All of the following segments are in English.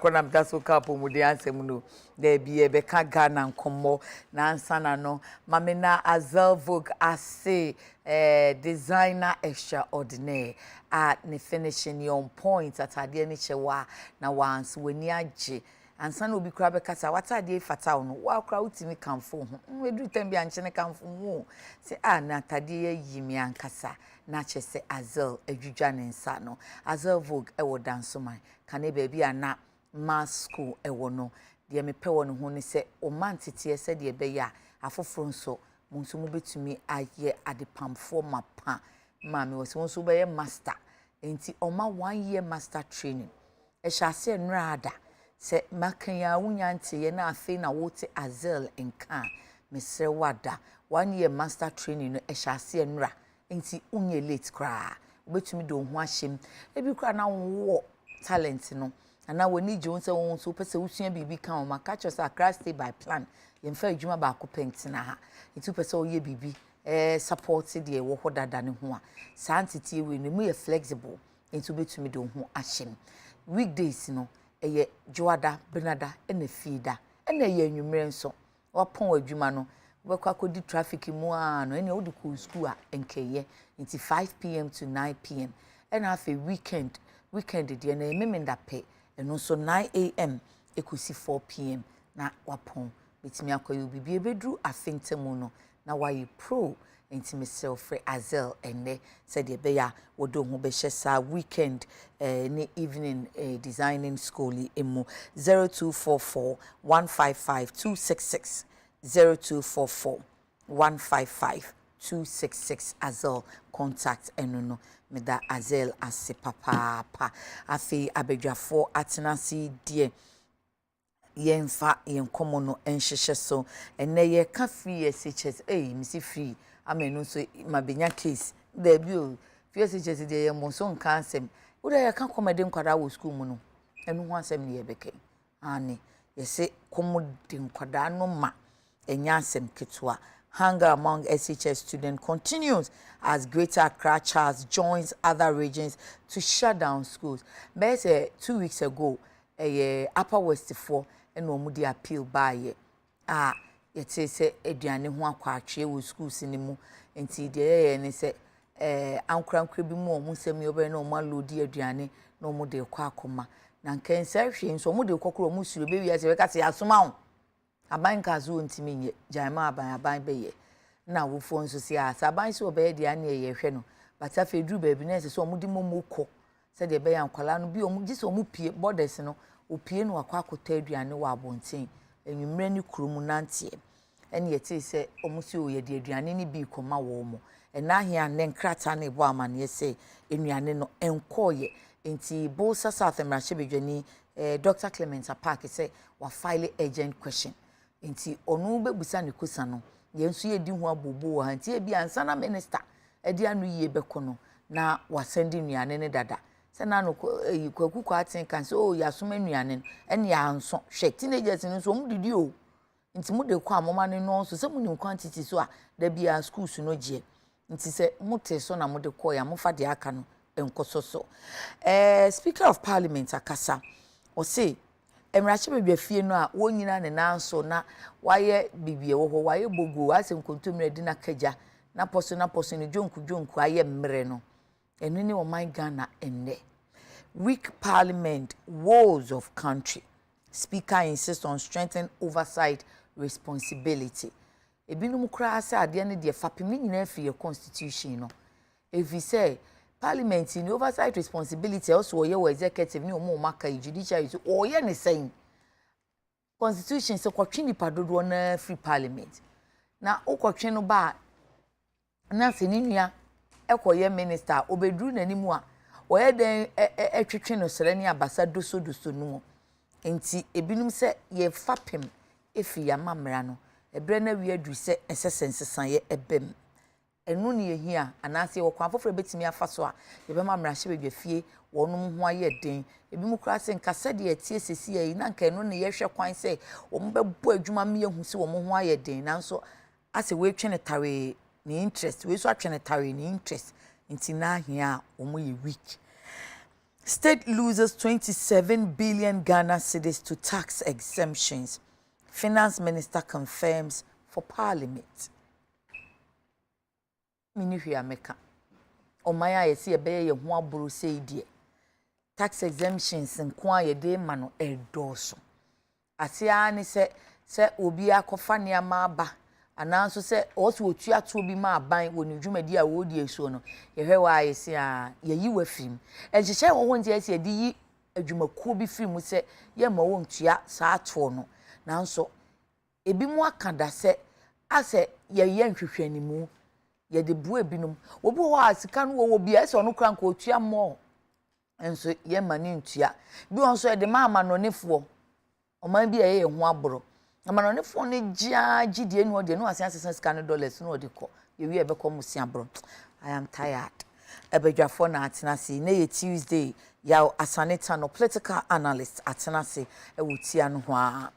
Kona mtaso kapo mudi ansem no there be e beka Ghana nkomo na ansana no mamena Azel Vogue ase designer extraordinaire at ne finishing on point atade ni chewa na once weni age ansana obi kura beka sa watade fata no wa kura utimi kamfo ho wedu tembi anche ne kamfo ho se na atade yimi ankasa na chese Azel adwudwa ne nsa no Azel Vogue wo dansoman kane baby ana mass school ewo no de me pe won ho ne se o man tete se de be ya afoforo nso mo nso mo betumi aye adepamfo mapa ma me wo se nso be ye master enti o ma 1 year master training e sha se nrada se makan ya wunya nte ye na afi na wote Azel enka me sre wada 1 year master training no e sha se nra enti unye late kra obetumi do ho ahyem ebi kra na wo talent no ana woni je won se won so pese usua bibi kan o maka cho sa Accra stay by plan yemfa adwuma ba ko pentina ha etu pese o ye bibi support de wo ho dada ne ho a santity we ne mu ye flexible entu betumi de ho ahyem weekdays no eye joada benada na fiida na ye anwumre nso wapon adwuma no wekwa kodi traffic mu a no ene wo de ko school a enkeye nti 5 pm to 9 pm and have a weekend de na ememenda pe eno so 9 am ekosi 4 pm na wapon betimi akoyo bibie bedru afentemu no na waye pro enti myself Azel enne said ye beya wodo ho be sa weekend ni evening designing school emu 0244 155 266 0244 155 266 Azel contact enono me da Azel ase papa afi abedwafo atenasi die yemfa yenkomo no enhyehyɛ so enne ye ka free SHS misi free amenu so mabenya case there bi o free SHS de ye mo so nka asem wo da ye ka komede nkwada wo school mu no enu ho asem ne ye beke ani ye se komode nkwada no ma enya asem ketwa. Hunger among SHS students continues as Greater Accra Charles joins other regions to shut down schools. But 2 weeks ago, Upper West 4 and Omudi appeal by it says Ediane Huakwache with schools in the mo and TDA and it said Ankram Kribi mo Musemi over no maludi Ediane no more de Kwakoma. Nanken Serfian so more de Kokro Musu baby as a Asumau. Aban kazu ntimi jaima aban beye na wo fo nso si asa aban so be de ane ye hwe no but afa dru baabi na se so omudi momoko se de be ya nkwala no bi omu gise omu pie borders no opie no akwa akota aduane wa abonten enwumre ni kurumu nantie ene ye te se omu si o ye de aduane ni bi koma wo mo ena hia ne nkrata na ebo amane se enuane no enkoye enti Bolsa South Emrahye bedwani Dr. Clement Park say wa file urgent question nti onu bebusa ne kusa no yensu ye di ho abobo ha nti e bia ansa na minister e di anu yie bekono na wa sendi nuane ne dada se na no kwaku aten kan se ya soma nuane ene ya anso hwe teenagers no so mu didi o nti mu de kwa amoma ne no so se mu nim quantity so a da bia schools no gie nti se mu te so na mu de ko ya mu fa de aka no enkoso so Speaker of Parliament akasa o say Emrahye bedwafie no a wonyina ne nanso na waye bibie wo ho waye bogu asem kontomre di na kaja na poso ne jonku aye mmre no enu ni o my Ghana enne weak parliament woes of country speaker insists on strengthening oversight responsibility ebinum kra asa ade ne de fapem nyina fi constitution no evi say Parliament in oversight responsibility also ye executive ni omo maka judiciary so oye ne saying constitution so kwatwe nipa dodo na free parliament na okotwe no ba na seninua ekoye minister obedru nanimu a oye den etwetwe no sere ni abasa doso no enti ebinum se ye fapem efi ya mamra no ebre na wi adu se esesensesan ye ebem enu ne yehia anase wo kwan foforo betimi afa so a yebema Emrahye bedwafie wonum ho aye den ebi mu kra se nkasa de atie sesi yi na nka enu ne yehwe kwan se wo mbebo adwuma me yehu se wo ho aye den nanso ase we twene tare ne interest we so atwene tare ne interest nti na ahia wo mo ye weak State loses 27 billion Ghana cedis to tax exemptions. Finance Minister confirms for Parliament. Mini America. Omaya yesi ebe ye ho aburu sei die. Tax exemptions nko aye de ma no edoso. Asia ni se obi akofa niama aba ananso se oso otua to bi ma aban woni dwumadi a wodi esuo no ye hwe wa yesi a ye yi wa film ehyehyɛ wo ho ntia yesi de yi adwumakuo bi film se ye ma wo ntua saa to no nanso ebi mu akada se ase ye ye nhwehwanimu ye de bu ebinom obi ho a sika no wo bi ese ono kra nko otua mo enso ye ma ni ntua bi onso ye de ma amanonefo oman bi ye ho aboro amanonefo ne gia gidie no de no asan $6 no de ko ye wi e be ko musia aboro. I am tired. Ebedwafo na atenase na ye Tuesday ya Asaneta no political analyst atenase e wotia no ho a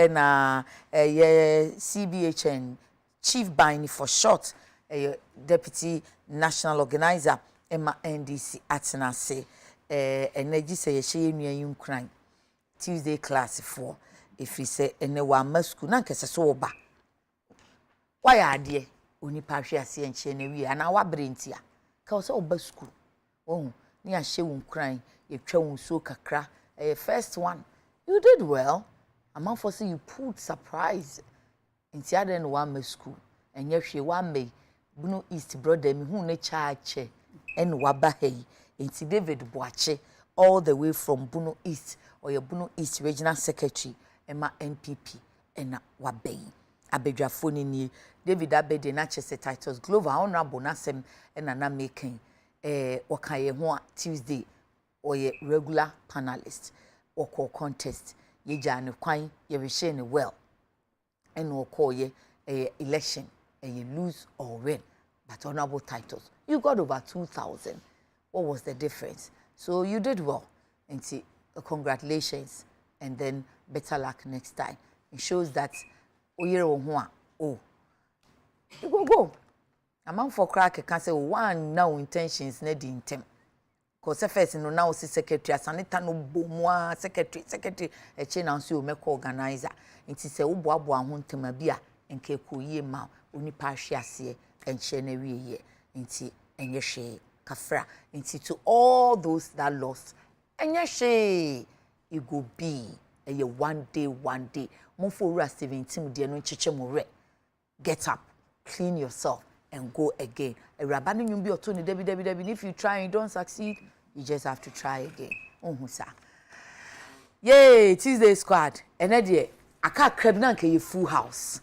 na ye CBHN chief buying for short deputy national organizer Emma NDC atenase energy say ye hye nua yunkran Tuesday class 4 if he say ene wa masku na nkese so oba wa ya ade onipa hwe ase enche na wi ana wa brentia ka o say oba school oh ni ahye wunkran ye twa wunso kakra first one you did well among for say you pulled surprise inti ade no wa masku enye hwe wa mai bunu east brother mi hu ne chaache ene wa ba hey inti David Boache all the way from Bunu East or your Bunu East Regional Secretary Emma NPP ena wabei abedwafo ni David Abede na chese titles Glover honorable nasem ena na making wakaye ho Tuesday or ye regular panelist or call contest ye jane kwan ye rehye ne well and or call ye election and you lose or win but honorable titles you got over 2,000. What was the difference? So you did well. And see, congratulations. And then better luck next time. It shows that you go. A man for crack can say one now intentions need intent. Because first no now see secretary Asaneta no bomwa secretary a chain and so make organizer. It is a ubo huntema bia and keku ye ma uni parshia see and chenery ye. Inti and ye kafra into to all those that lost and yeshe it go be a one day mofo 17 de no chiche more get up clean yourself and go again a rabani nyum bi oto ni debi if you try and you don't succeed you just have to try again sa yay Tuesday squad and there aka crab na nke full house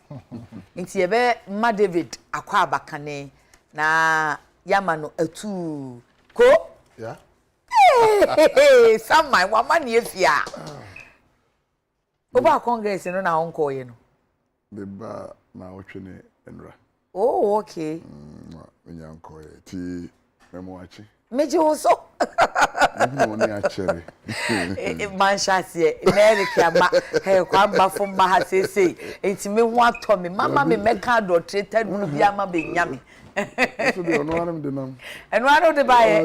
nti ye be ma David akwa abakane na Yamano atu ko yeah some my woman yefia oba congress no na onko ye no the ba na otwene enra oh okay nya onko ye ti memo achi meji wo so no ni achere man shase America ma he kwa ba fo ma ha sese enti me ho ato me mama me meka do treated no bia ma be nyame so de ono anam de nam eno anu de baye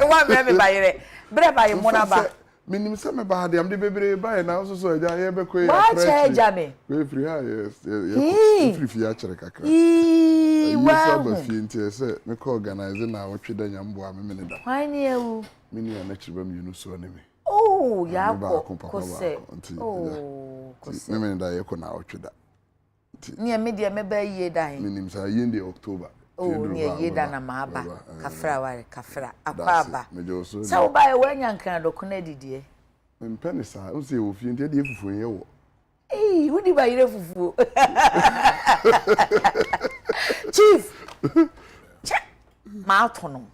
wa me baye bre baye mo na ba minim se me ba de am de bebre baye na so so eja ye be ko ya eja me we free ha yes ye free fi achere kakra wa ba fi nti se me ko organize na wotwe da nyambo a me ne da kwani ewu mini ya na chirba mi yunu so ne me oh ya ko se oh ko se me da ye ko na wotwe da ni me de me ba yie da he minim sa ye ndi October oh ni ye da na maaba kafra ware kafra akwaba sa wo ba ye wanya nkan do ko na didie mpeni sa o se wo fi nti de fufu ye wo wudi ba yire fufu chief check ma tono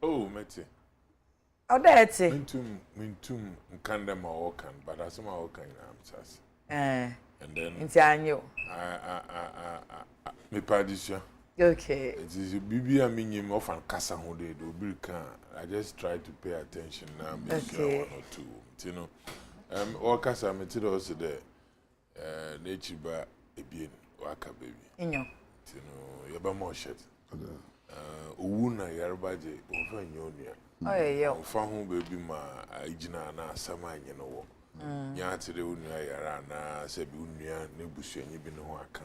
oh meti odete mintum nkanda ma wokan but asema wokan na amchas and then nti anyo me padisha okay it is bibia minyim of an kasa ho de obi kan I just try to pay attention now me sure one or two you know all kasa me ti do so de nechiba ebien waka baby inyo you know yeba mo shit owu na yarbaje ofa nyonua Oh yeah. Fa ho baby ma agina na asama anye no wo. Nya atire unua yara na se bi unua na busuanyi bi no ho aka.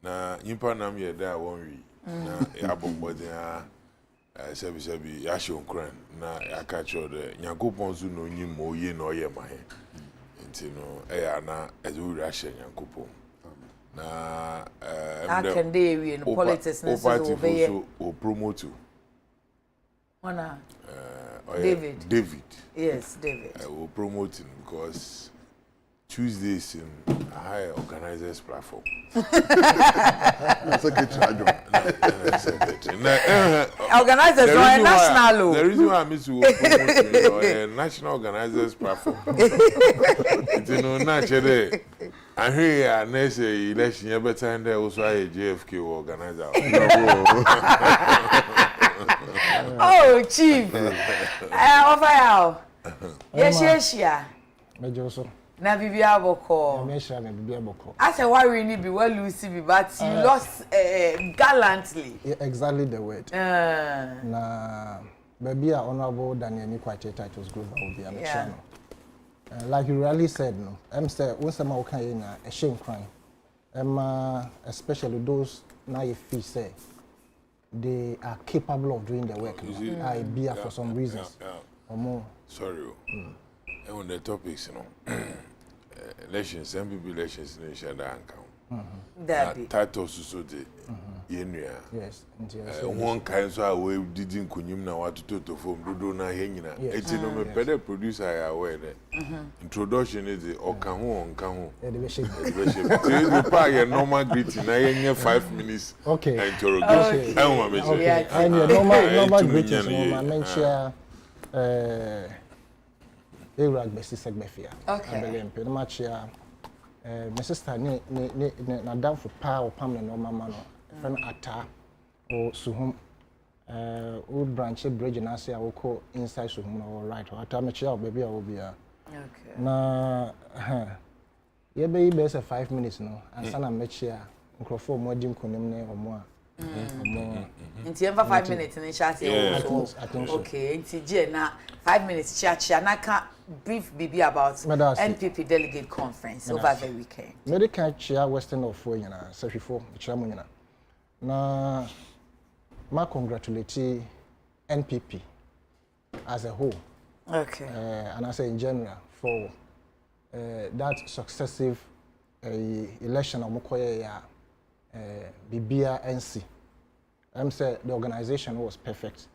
Na nyimpa nam ye da wonwi na ya bombodin a sebi ya shonkran na ya ka chode Nyankopon zu no nyim oye na oye mahe. Nti no ya na ezu ri ahye Nyankopon. Na can they we in politics na so be o promote Ona David. Yes, David. I will promote him because Tuesdays in a higher organizers platform. Organizers are national. The reason why I miss you promote a national organizers platform. You know, naturally, I hear next election every time there also a JFK organizer. Oh, chief. Over how? Yes. Major so. Na bibia boko. Me share me bibia boko. I say why we need be well Lucy be but you lost gallantly. Yeah, exactly the word. Na baby honorable Daniel Nikwate titles global will be a channel. Like you really said no. Say when some okay na a shame crime. Especially those now you feel say they are capable of doing the work. I be for some reasons. Or more. Sorry. And on the topics, you know, elections, MPP elections in Shada and titles so the Yenria. Yes. One kind so away didn't kunyum na watu to form do na henina. It's no me better producer I aware that. Introduction is the okaho. Yeah, the shape. The part normal greeting. I have 5 minutes. Okay. Interrogation. Okay. And your normal greeting. I mention Iraq besi segbefia. Okay. Abele match ya my sister na down for power or pam no mama no friend ata or suhum old branch bridge na say I will call inside suhum no right ata me chia baby obia. Okay. Na ye be be say 5 minutes no ansa na me chia nkrofo mo dim konim ne omo a Inti emfa 5 minutes in chat here. Okay, inti je na 5 minutes chat na ka brief BB about NPP delegate conference over the weekend. Medical chair Western of for yana sefifo chiramu yana. Na ma congratulate NPP as a whole. Okay. And I say in general for that successive election of Mukoye ya Bibia NC. Say the organization was perfect.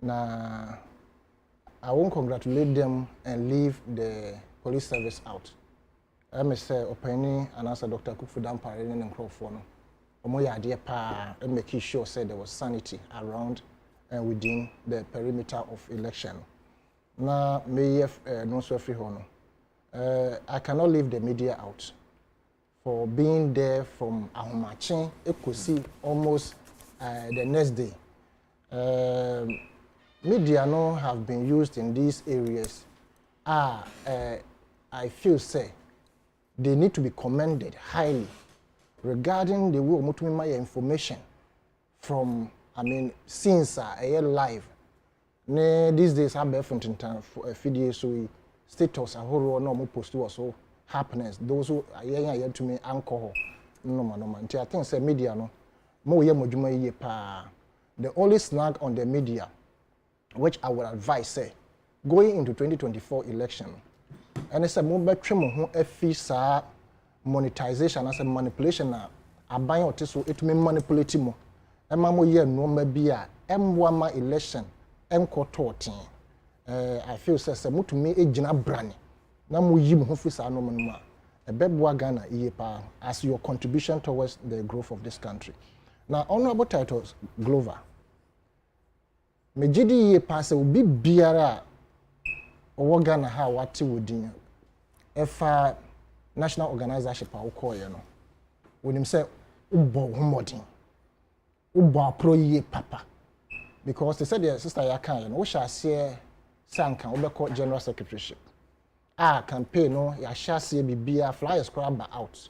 Now, I won't congratulate them and leave the police service out. Say Openi and answer Dr. Kufudan Parinin and Crawford. Omoya dear pa and make sure said there was sanity around and within the perimeter of election. Now, may no so free hono. I cannot leave the media out. For being there from Ahomachin, it could see almost the next day. Media no have been used in these areas. I feel say they need to be commended highly regarding the way Mutumima information from since live. These days I have been for a few days so status a horror no post was so happiness those who are yet to me alcohol no I think say media no mo ye modwuma ye pa. The only snag on the media which I would advise say going into 2024 election and it's a mo betwe mo ho afi sa monetization as a manipulation na aban otiso etumi manipulate mo e ma mo ye no ma bi a emwa ma election enkoto otin I feel say mutumi ejina brane na mo yi mo ho fi sa no mo ma ebeboa Ghana iye pa as your contribution towards the growth of this country. Now honorable titles Glover mejidi iye pa se obi biara owo Ghana ha wate wodin efa national organization pa ukoye no wonim say ubo homodin ubo pro iye papa because they said their sister yakan no wo sha se sankan obeko general secretaryship campaign no ya sha se bibia flyers crab out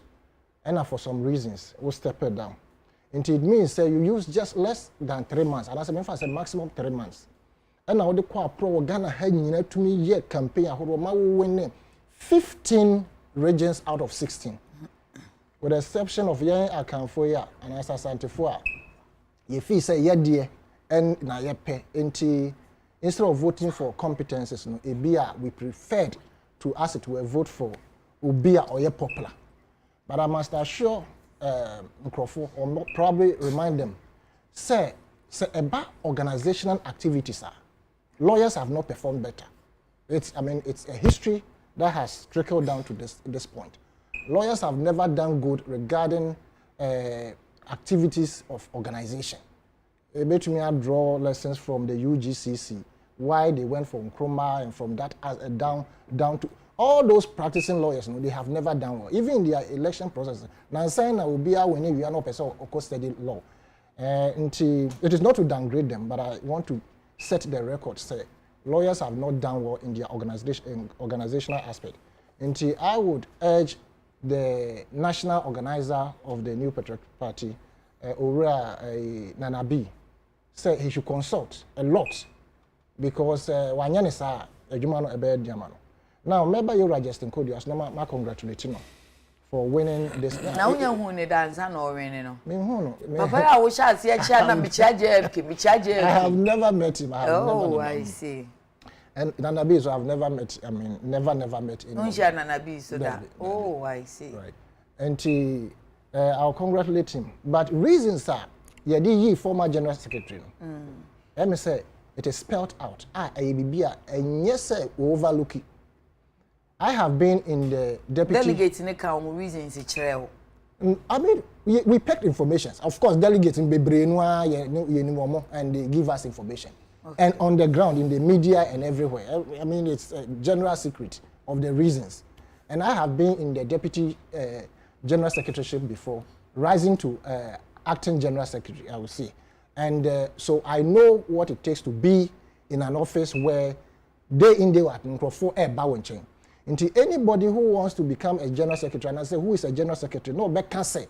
and for some reasons we step it down. It means you use just less than 3 months and as a maximum 3 months and now the kwa pro Ghana had to me year campaign ma winning 15 regions out of 16. With the exception of young Akanfoya and Asasantefoa, ye fee say ye dear and na ye pe instead of voting for competences, no, we preferred to ask it to vote for Ubia or ye popular. But I must assure Nkrofo or probably remind them, say about organizational activities, lawyers have not performed better. It's a history that has trickled down to this point. Lawyers have never done good regarding activities of organization. Bet me I draw lessons from the UGCC, why they went from Nsroma and from that down to all those practicing lawyers. They have never done well, even in their election process. Now saying that will be when we are not person or study law. It is not to downgrade them, but I want to set the record. Say lawyers have not done well in their organizational aspect. And I would urge the national organizer of the New Patriotic Party, Ora Nanabi, say he should consult a lot because wanyane sa adwuma no ebe diamano. Now member you register code you na congratulate you for winning this. Na unya hu ne danza no win no. Me hu no. Papa ya wo sha se ya na me charge FK. I have never met him. I see. And Nanabi, so I've never met, never met anyone. Nanabi, so that. Oh, I see. Right. And I'll congratulate him. But reasons are, ye former general secretary. Let me say, it is spelled out. And yes, overlook it. I have been in the deputy. Delegates in the reasons it's trail. I mean, we picked information. Of course, delegates in Bebrenoa, and they give us information. Okay. And on the ground, in the media and everywhere. I mean, it's a general secret of the reasons. And I have been in the deputy general secretaryship before, rising to acting general secretary, I would say. And so I know what it takes to be in an office where day in, day out, until anybody who wants to become a general secretary, and I say, who is a general secretary? No, but can say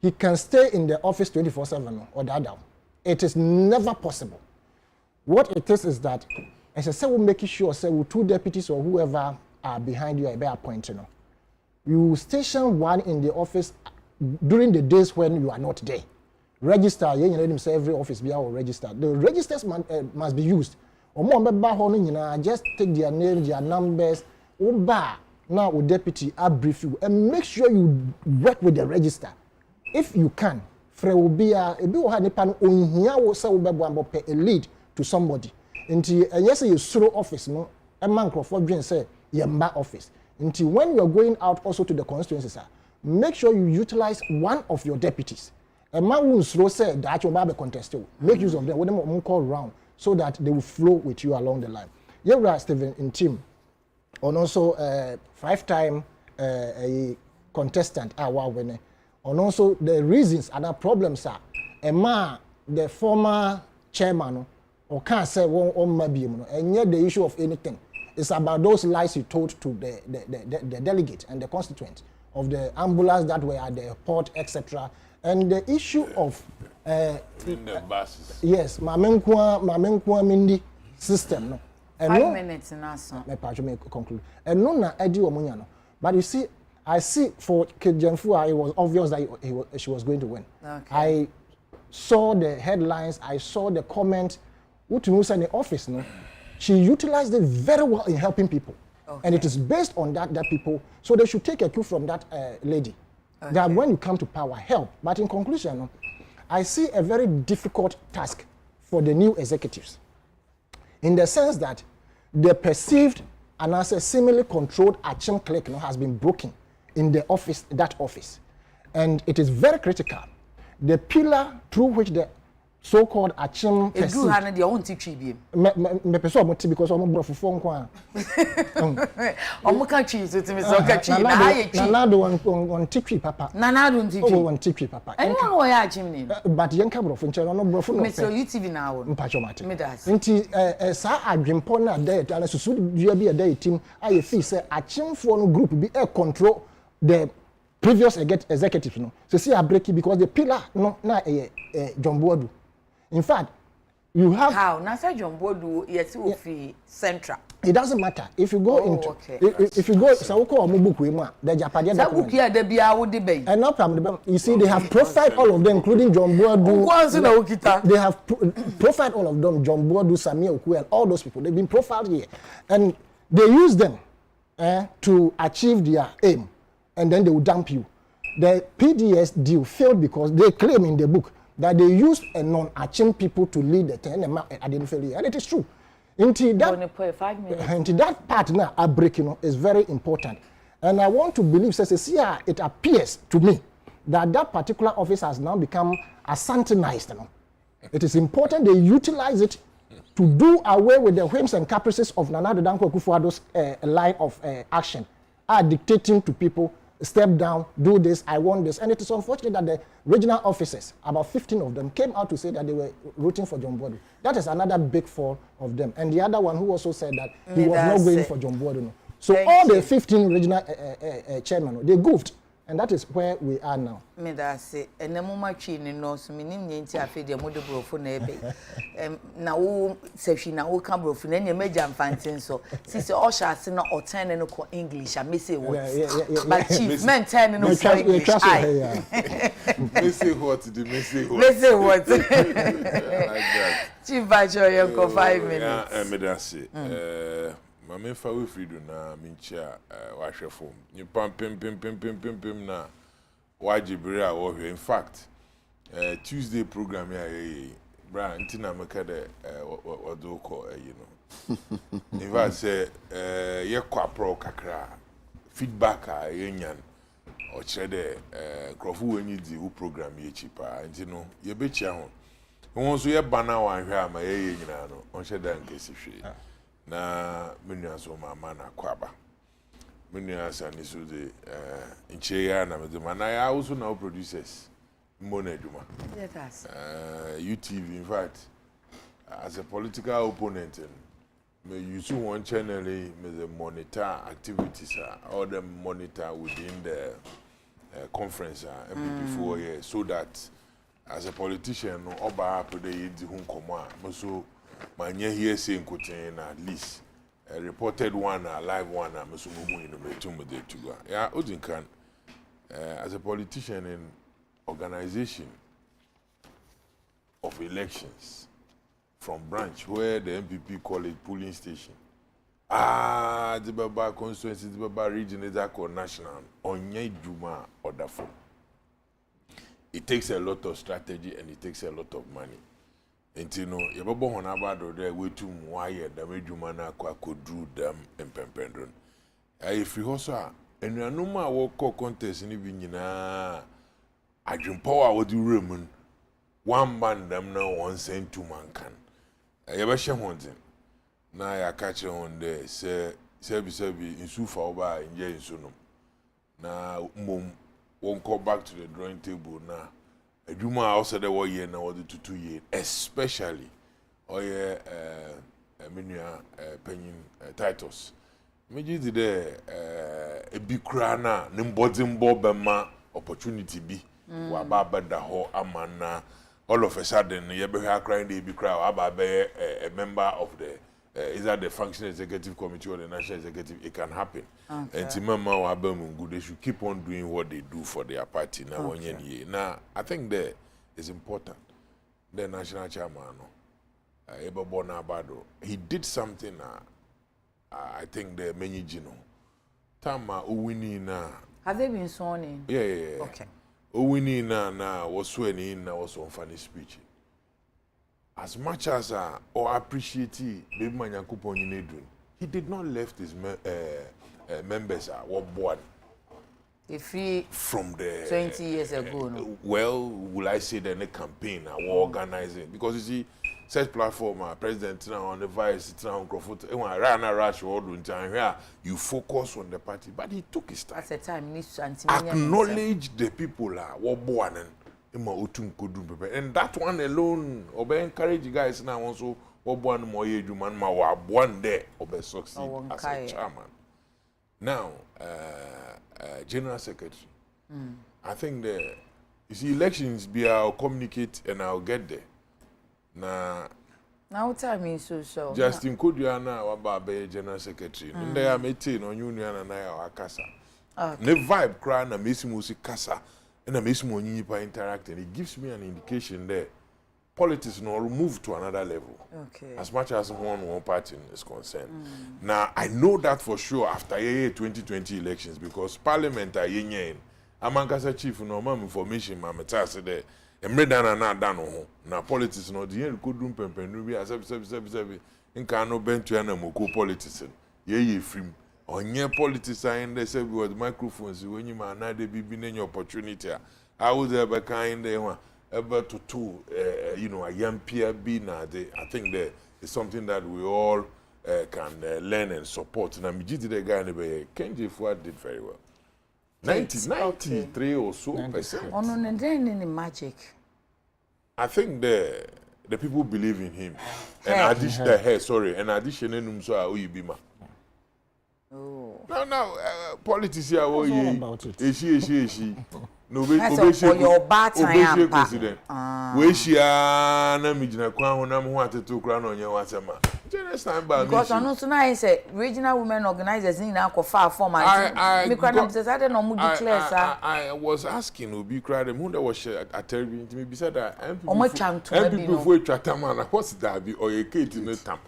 he can stay in the office 24/7 or that. It is never possible. What it is that, as I say, we're making sure, say, with two deputies or whoever are behind you, I bear appointing. You station one in the office during the days when you are not there. Register, you know, say every office be our register. The registers must be used. Just take their names, their numbers. Now, with deputy, I brief you and make sure you work with the register. If you can, will be a lead to somebody. Until yes, you throw office, no, a man Crawford say, Yamba office. Until when you are going out also to the constituencies, make sure you utilize one of your deputies. A man who slow say that you will be contested. Make use of them, with them call round so that they will flow with you along the line. You're Stephen in team, and also 5-time a contestant, and also the reasons and the problems are a man, the former chairman. Or can't say and yet the issue of anything. It's about those lies you told to the delegate and the constituent of the ambulance that were at the airport, etc. And the issue of in the buses. Yes, Mamenkwa Mindi system. No. And 5 minutes now, so. Me conclude. And no na Eddie Omunyano. But you see, I see for Kejemfua, it was obvious that she was going to win. Okay. I saw the headlines, I saw the comment. What in the office, no, she utilized it very well in helping people, and it is based on that people. So they should take a cue from that lady. Okay. That when you come to power, help. But in conclusion, no, I see a very difficult task for the new executives, in the sense that the perceived and as a similarly controlled Achim clique, no, has been broken in the office, and it is very critical. The pillar through which the so-called Achim perceived. They won't teach you. Me person want because I'm bro for phone kwa. Can't choose to me so catch you. Na do on teach papa. Na do teach. Oh, on teach papa. And one way Achim name. But yanka bro for nchero no bro for no. Me so YouTube now. Mpacho mate. Me das. Nti sa adwempo na there ala susu dua bi there team aye fee say Achim for no group be control the previous executives no. So see a break because the pillar no na John Boadu. In fact, you have how na say John Bodu yes ofi central. It doesn't matter if you go into okay. if you go so we call book we the Japan document. That book here wo de bay. And no problem. You see they have profiled all of them including John Bodu. They have profiled all of them, John Bodu, Samuel Oku, and all those people. They've been profiled here and they use them to achieve their aim, and then they will dump you. The PDS deal failed because they claim in the book that they used a non-Achim people to lead the 10 and I didn't fail it. And it is true. Until that part now, a break, is very important. And I want to believe, it appears to me that that particular office has now become assantinized. It is important they utilize it to do away with the whims and caprices of Nana Addo Dankwa Akufo-Addo's line of action, are dictating to people, step down, do this, I want this. And it is unfortunate that the regional officers, about 15 of them, came out to say that they were rooting for John Bodu. That is another big fall of them. And the other one who also said that he was not going for John Bodu. So all the 15 regional chairmen, they goofed. And that is where we are now. Me that say, and the moment she knows me, Ninty, I feel the mother brofo nebe. Now, say she now come brofo, and you major fancy so. Since all shall say not or 10 and no English, I miss it what. But chief, men 10 and no English. Missy what? The Missy what? Missy what? Chief Bacho, you 5 minutes. Yeah, me that say. My main favorite freedom na mincha wahwe form. You pam pim na wajibira wo. In fact, Tuesday program here bra ntina meka de what do call In fact say ye kwa pro kakra feedback yenyan o chere de krofu wenyi di wo program ye chipa ntino ye be chia ho. Won so ye bana wan hwe ama ye nyina no on hwe dan kesi hwe. Na Nsroma mana kwaba asa ni so de nche ya na me mana ya also na producers mbona eduma yes UTV in fact as a political opponent me use one channel me the monitor activities or the monitor within the conference before here so that as a politician no oba hapo de yidi hu nkomo a so manya here saying at least a reported one, a live one, I'm assuming to go. Yeah, Odinkan, as a politician in organization of elections from branch where the MPP call it polling station. The Baba constituency, the Baba region is national. Onye Juma order for. It takes a lot of strategy and it takes a lot of money. Entino yebabo hona bado de wetu mwaye da medwuma na kwa kodru dam empempendron if you also enuanum a wo contest ni bi nyina adwempo a wodi remun one man dam na one sent to mankan yebe hye honten na ya ka che hon de se bi insufa oba nje insunum na mom won go back to the drawing table na Adwuma also the 1 year now the 2 years, especially oye menua penyin Titus. Meji di de ebi kura na ne mbodimbo bema opportunity bi wa baba da ho amana all of a sudden ye be hwa kra na ebi kura wa baba a member of the is that the functional executive committee or the national executive. It can happen. And Timama wa Bamungu, they should keep on doing what they do for their party now. Now, I think that is important. The national chairman, Eba Bona Bado, he did something. I think the many Gino. Tama Uwini na. Have they been sworn in? Yeah. Okay. Uwini na was sworn in na was on funny speech. As much as or appreciate baby Manyankupon in Edwin, he did not left his members were born. If he from the 20 years ago, no? Well, will I say the campaign we're organizing because you see, such platform, president now on the vice, now on Crawford, rush all the time here. You focus on the party, but he took his time. At the time, acknowledge the people were born and. And that one alone, obe encourage you guys now also one more year man ma one day obe succeed as a chairman. Now, general secretary. I think you see elections be I'll communicate and I'll get there. Now Now what I mean so. Justin Koduana waba be general secretary. Nde ya meti no union na ya wakasa. Ne vibe cry na mesi musi kasa. Na mesi mo nyipa interacting. It gives me an indication there. Politics no move to another level. Okay. As much as one party is concerned. Now I know that for sure after 2020 elections because parliament are yen. Amankasa chief no mam information ma meta say there. Emredana na da no ho. Na politics no the yen could do pempenu bi asep nka no bentu na moko politics. Ye free. Onye politics and they say with microphones when you man na dey bibi na opportunity. I was ever kind there one. Ever to a young peer be now. I think that is something that we all can learn and support. And I'm the guy in Kenji Fuad did very well. 93 or so percent. Oh no, and then in the magic. I think the people believe in him. And addition in so you be ma. Oh. No, politics here. All about it. Is she. No, for your bad time. President. We share na mijina kwa ho na mo ateto kra na onye wasema. Because I know tonight say regional women organizers in na far form and me kra na say no mu declare sir. I was asking Obi kra dem who that was at me be said that MP before twatam na what's that be or a kate no tam.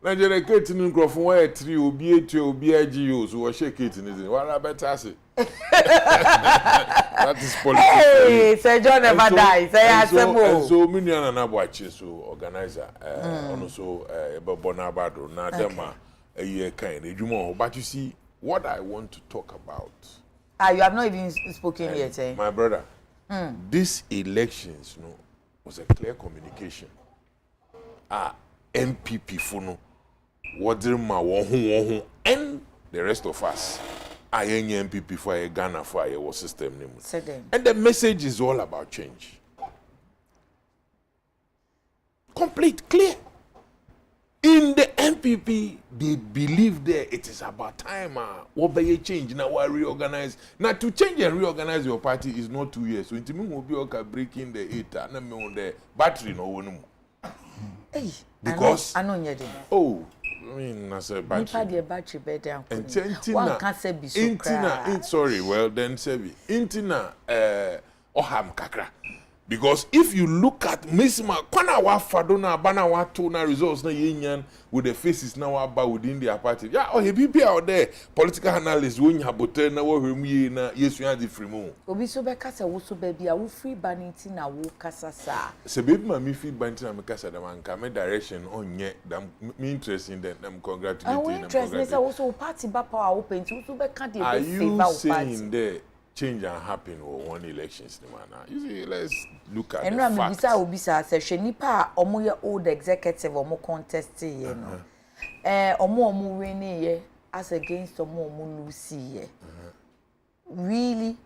Nigeria kate no grofo why 3 obi etu obi agi so wo share kate no wala better say. That is politics. Hey, Sir John never dies. So Miniana Nabuachi, so organizer, also Bonabado, Nadema, a year kind, but you see, what I want to talk about. You have not even spoken yet, eh? My brother, these elections, was a clear communication. MPP Funo, Wadirma, and the rest of us. I MPP for a Ghana for a system. And the message is all about change. Complete, clear. In the MPP, they believe that it is about time. What by a change now? Why reorganize? Now to change and reorganize your party is not 2 years. So it will be okay breaking the 8 and the battery no one. Hey, because I know you. Oh. I mean, as a battery. One can't say be so. Sorry, well then, Sebi. Intina, Oham Kakra. Because if you look at Misma, Kwana wa Fadona, Bana wa Tona results na union with the faces now about within their party. Yeah, oh, he be out there. Political analysts, when you have hotel na wo hemu na yes you have the free mo. Obi so be kasa wo so baby a wo free baniti na wo kasa sa. Se baby ma me free baniti na me kasa da man ka me direction on ye them me interest in them congratulating them. Interest me say wo so party ba power open so be ka dey favor party. Are you saying there change and happen or one elections now? You see, let's look at the facts. And Obisa says, "Shenipa, omo old executive, omo contest ye no. Omo winning ye as against omo lose ye. Really,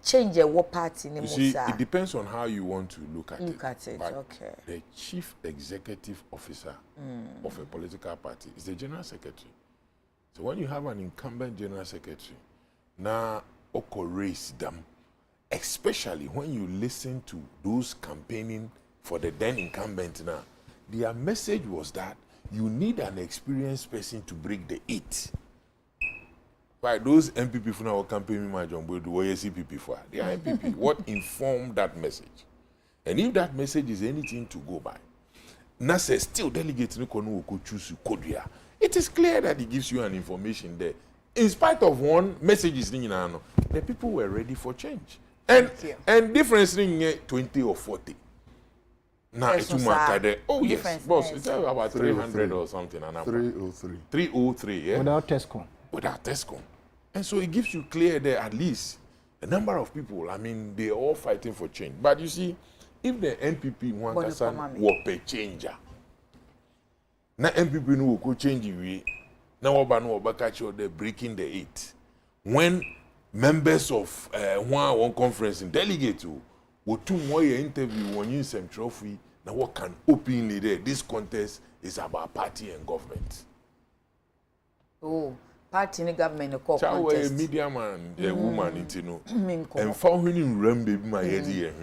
change what party ni You see, it depends on how you want to look at it. But okay. The chief executive officer of a political party is the general secretary. So when you have an incumbent general secretary, now raise them, especially when you listen to those campaigning for the then incumbent now, their message was that you need an experienced person to break the 8. Right, those MPP for now campaigning my John Boyd, what CPP for? They are MPP. What informed that message? And if that message is anything to go by, NASA still delegate no choose Kodia. It is clear that it gives you an information there. In spite of one messages, the people were ready for change. And difference in 20 or 40. Now it's oh yes, boss, it's about 300 or something. 303. 303, yeah. Without Tesco. Without Tesco. And so it gives you clear there at least a number of people. I mean, they're all fighting for change. But you see, if the NPP wants to be a changer, now NPP no will change the now they're breaking the 8. When members of one conference in delegate will 2 more interview when you some trophy, now what can openly there? This contest is about party and government. Oh, party in the government a call contest. Media man, a woman, you know, and found him run baby my head here.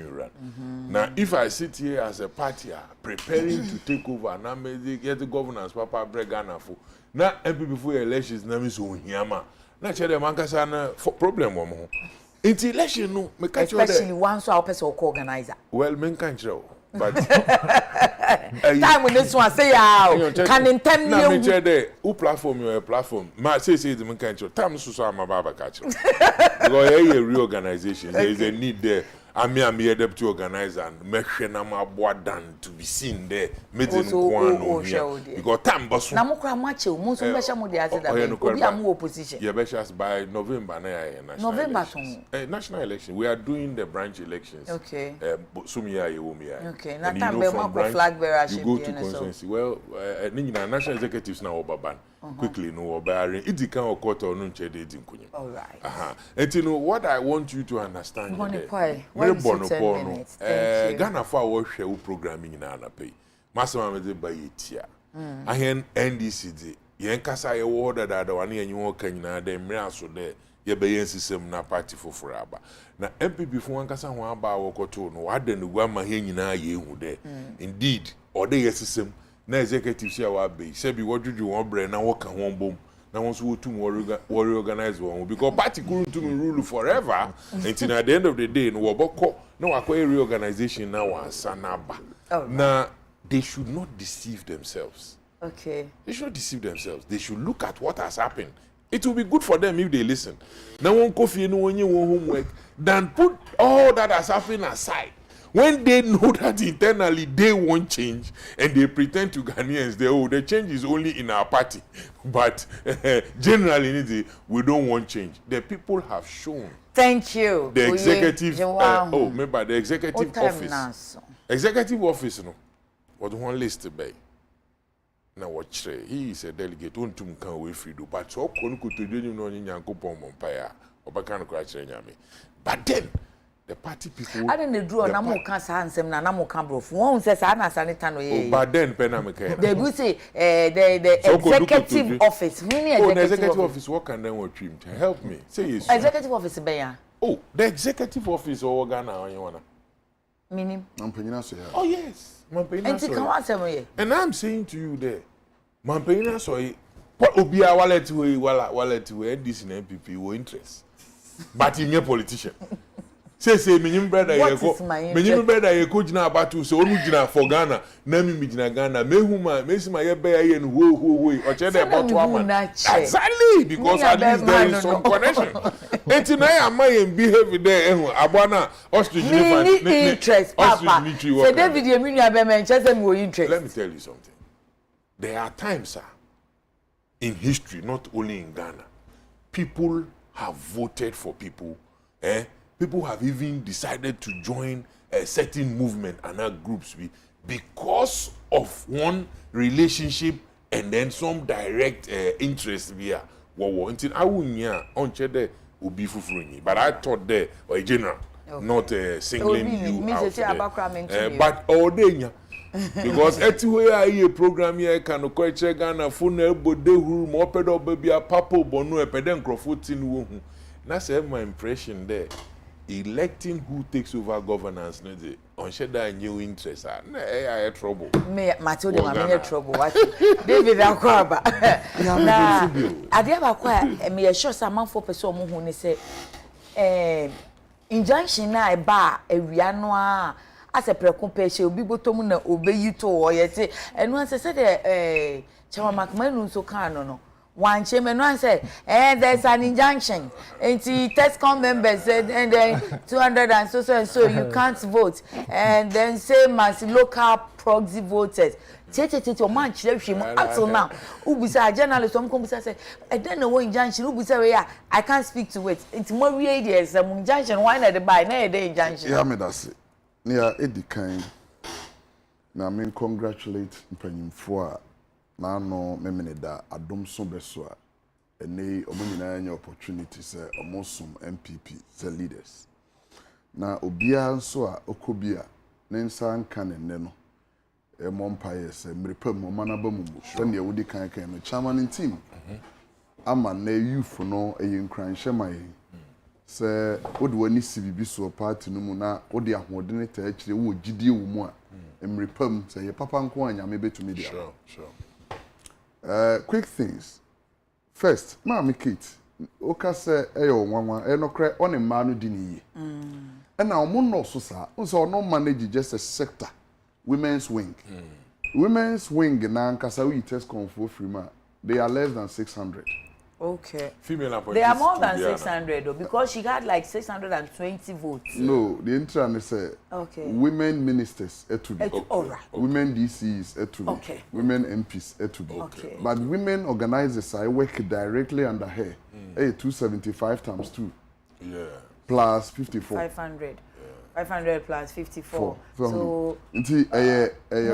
Now, if I sit here as a party preparing to take over, and I may get the governance, Papa Bregana for now, MP before elections, name is Onyama. Naturally, Mankasana for problem. It's election, no, especially one so person organizer. Well, men can't show. But time when this one say can in 10 years who platform your platform ma say the man can't show time so am baba catch because a reorganization there is a need there. I'm a deputy organizer and make sure na ma than to be seen there meeting one here because time boss na mo kra match o mo so be sha mo dey ase that obi am opposition yeah be by November na November national election we are doing the branch elections okay okay na time be mo flag bearer you go to constituency well national executives now obaban quickly no obarin it can occur to no nche dey dinkunyim all right and you know what I want you to understand Ghana for our share programming in Anape. Massima me by yetia. I hear NDC. Yen kasa ye order that the one you walk in the mirror so there. Ye be yen system na party for forever. Na MP before one kasa one ba woko to no. What then the grandma here na ye who there. Indeed, or the system. Na executive share wa be. Say be what you want brain na work and one boom. Now once we to worry organize one because party couldn't to rule forever until at the end of the day no woboko no akwa reorganization now sanaba. Now they should not deceive themselves. Okay. They should not deceive themselves. They should look at what has happened. It will be good for them if they listen. Now one coffee no one homework than put all that has happened aside. When they know that internally they won't change and they pretend to Ghanaians, the change is only in our party. But generally, we don't want change. The people have shown. Thank you. The executive, remember the executive office. Executive office, no. What one list by. Now watch he is a delegate. Don't come away free do. But so could do no nyanko pom umpire or bakan crash nyame. But then. The party people. I didn't draw na mo can ansem na mo can bro. One says I na sanita no ye. But then penameke. They will say the executive office. The executive office what can then what trim? Help me. Say yes. Executive office be ya. Oh, the executive office or Ghana on you wanna. Meaning? Oh yes. And I'm saying to you there. Mampena so what obia wallet we this in MPP wo interest. But in your politician. Say minyim brother ye ko minyim brother ye ko gina abatu so onu gina for Ghana na mi gina Ghana mehuma mesima ye be ye no ho o che dey boto ama exactly because at least there is some connection enti na ya ma ye behave there ehun abona ostrich ni interest papa say David ye minu abe men chese mi o interest. Let me tell you something. There are times sir in history not only in Ghana people have voted for people people have even decided to join a certain movement and other groups because of one relationship and then some direct interest via until I wouldn't on cheddar would be fulfilling. But I thought there or general, not singling you out. But all day because everywhere I program here can quite check Ghana phone elbow de room open baby a papa bono a peden crofut in womb. That's my impression there. Electing who takes over governance on sheda new interest I trouble me Matilda ma trouble what David akwaba na ade abakwa me sure some man for person mo hu ni say injunction na e ba awia no a as a precompare obi botom na obeyi to oyete eno an say the chama makmanu so kan no one chairman one said, there's an injunction. And the TESCOM members said, and then 200 and so you can't vote. And then same as local proxy voters. Man, until now, Ubisa journalist, some come say, I don't know what injunction. Ubisa, I can't speak to it. It's more radius. Some injunction. Why not the buy? No, the injunction. Yeah, me that's it. Near Eddie kind. Now, I congratulate Penny for. Na no memene da adom so beso a ene omunyina anya opportunity say omosum MPP say leaders na obia nso a okobia ne nsa nka ne no e mompaye say mrepam manaba mumu so ne wudi kan no chairman team ama na youth no eyinkranhye mai se odi wani sibibi so party no mu na odi ahodene ta akire wo gidie wo mu a emrepam se ye papa nko anyame betumi dia quick things first ma Kate oka se eyo nwanwa enokre oni ma no di niye na omo no so sa nso no manage just a sector women's wing women's wing na nkasa we test confo frima they are less than 600. Okay. Female they are more than 600 though, because she got like 620 votes. No, the intern say women ministers okay. All right. Women DCs okay. Women MPs okay. But women organizers I work directly under her. 275 times 2. Yeah. Plus 54. 500. 500 plus 54. So a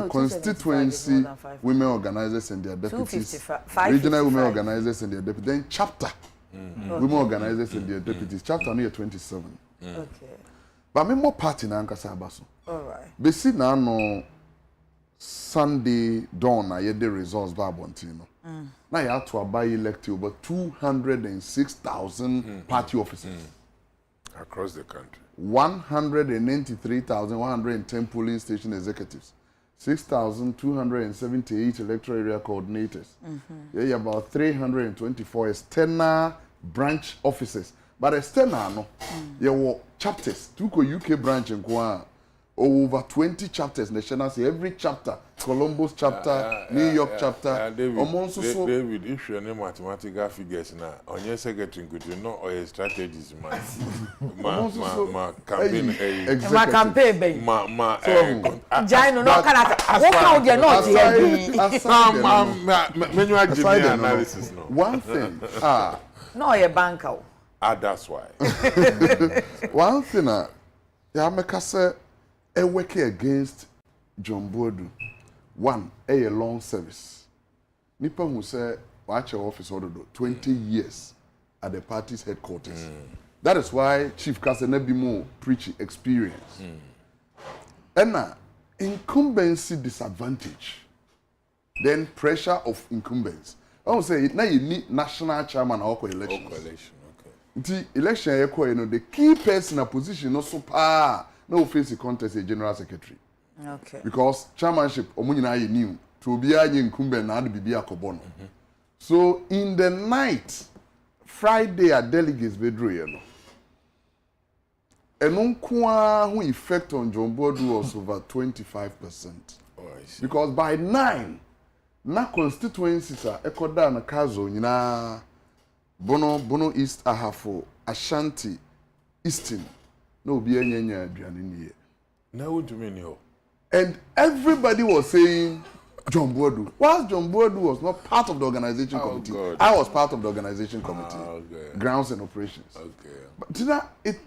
constituency women organizers and their deputies, regional women organizers and their deputies, then chapter women organizers and their deputies. Chapter near 27. Okay. But me more party na nkasa abaso. All right. Besi na no Sunday dawn na ye the results ba bontino. Na ya to abai elect over 206,000 party officers across the country. 193,110 polling station executives, 6,278 electoral area coordinators. Yeah, about 324 external branch officers. But external, no, there were chapters. Tuko UK branch in Kwa, over 20 chapters. National, every chapter, Columbus chapter, New York chapter. David, if you're any mathematical figures now, on your secretary, could you know or your strategies, my campaign, my campaign, Jano, no, analysis. One thing, no, a banker. That's why. One thing, yeah, make us say, a work against John Bodu. One, a long service. Nipa who say, watch your office order 20 years at the party's headquarters. That is why Chief Kasenebimo preach experience. And now, incumbency disadvantage, then pressure of incumbents. I would say now you need national chairman or elections. The election, the key person in a position also no face the contest a general secretary. Okay. Because chairmanship, omunina you knew to be a incumbent na be a kobono. So in the night, Friday at delegates bedroom, you know. And who effect on John Bodu was over 25%. Oh, I see. Because by 9, na constituencies are Ekoda na Kazo, Bono East Ahafo, Ashanti, Eastern, no be any Adrian. Now what do you mean here? And everybody was saying John Bodu. Whilst John Bodu was not part of the organization committee, God. I was part of the organization committee, Okay. grounds and operations. Okay. But did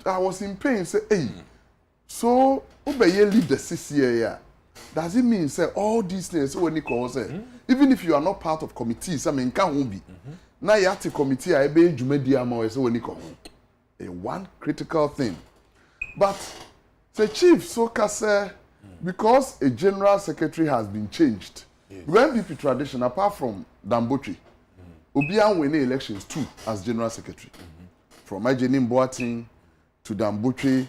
I was in pain. Say, hey, so Obeye leave the CCA. Does it mean say all these things? So when you say, even if you are not part of committees, I mean, can't be. Now you have to committee. I be Jumedia mo. So when you come, one critical thing, but the chief so say. Because a general secretary has been changed. Yes. When NPP tradition, apart from Dambochi, Obian win elections too as general secretary. From Ajenim Boating to Dambochi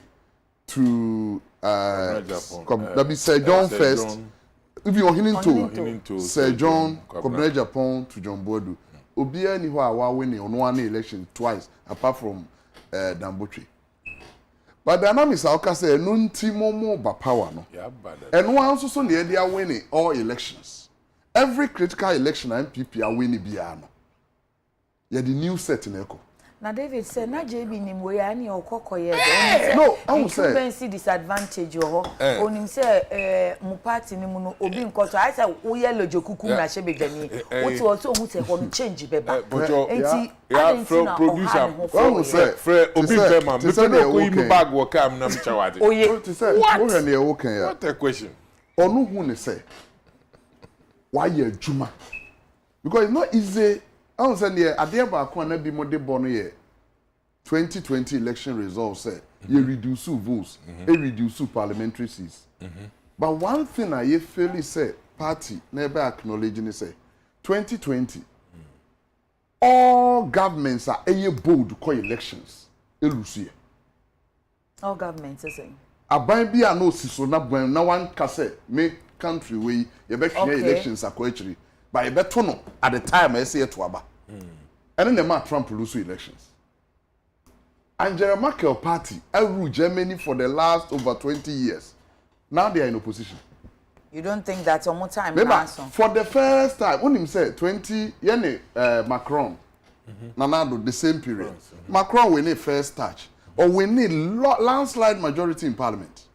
to Sir John first. If you're hinting to Sir John, Kobna Japan to John Bodu. Obian ni wa winning on one election twice apart from Dambochi. But the dynamics are say no ntimomo ba power no. And one also near they are winning all elections. Every critical election MPP are winning biano. Yeah, the new set in echo. Now David said na JB ni mo ya ni okokoye. No, I will say incumbency disadvantage yo. Onim say mu party ni mu no obi nkoto. I say wo ye lojokuku na hye bedwani. What also hu say ko change beba. Enti producer. I will say Fred obi fema. Me say ko imi bag wo kam na mchawade. Oye. What a question. Onu hu ne say why ye adwuma. Because it's not easy. I don't say yeah, at the end of the be more bono ye 2020 election results say you reduce votes, you reduce parliamentary seats. But one thing I fairly say party never acknowledging say 2020 all governments are bold to call elections. Elusia. All governments is saying. Aban bi a no siso na bwan na wan ka say me country we ye be hwe elections akwaachiri but ye beto no at the time I say to aba. And then Trump lose elections. Angela Merkel party ruled Germany for the last over 20 years. Now they are in opposition. You don't think that's one more time? Remember, for the first time, when him said 20, Macron, Nanado, the same period. Macron win a first touch. Or we need landslide majority in parliament.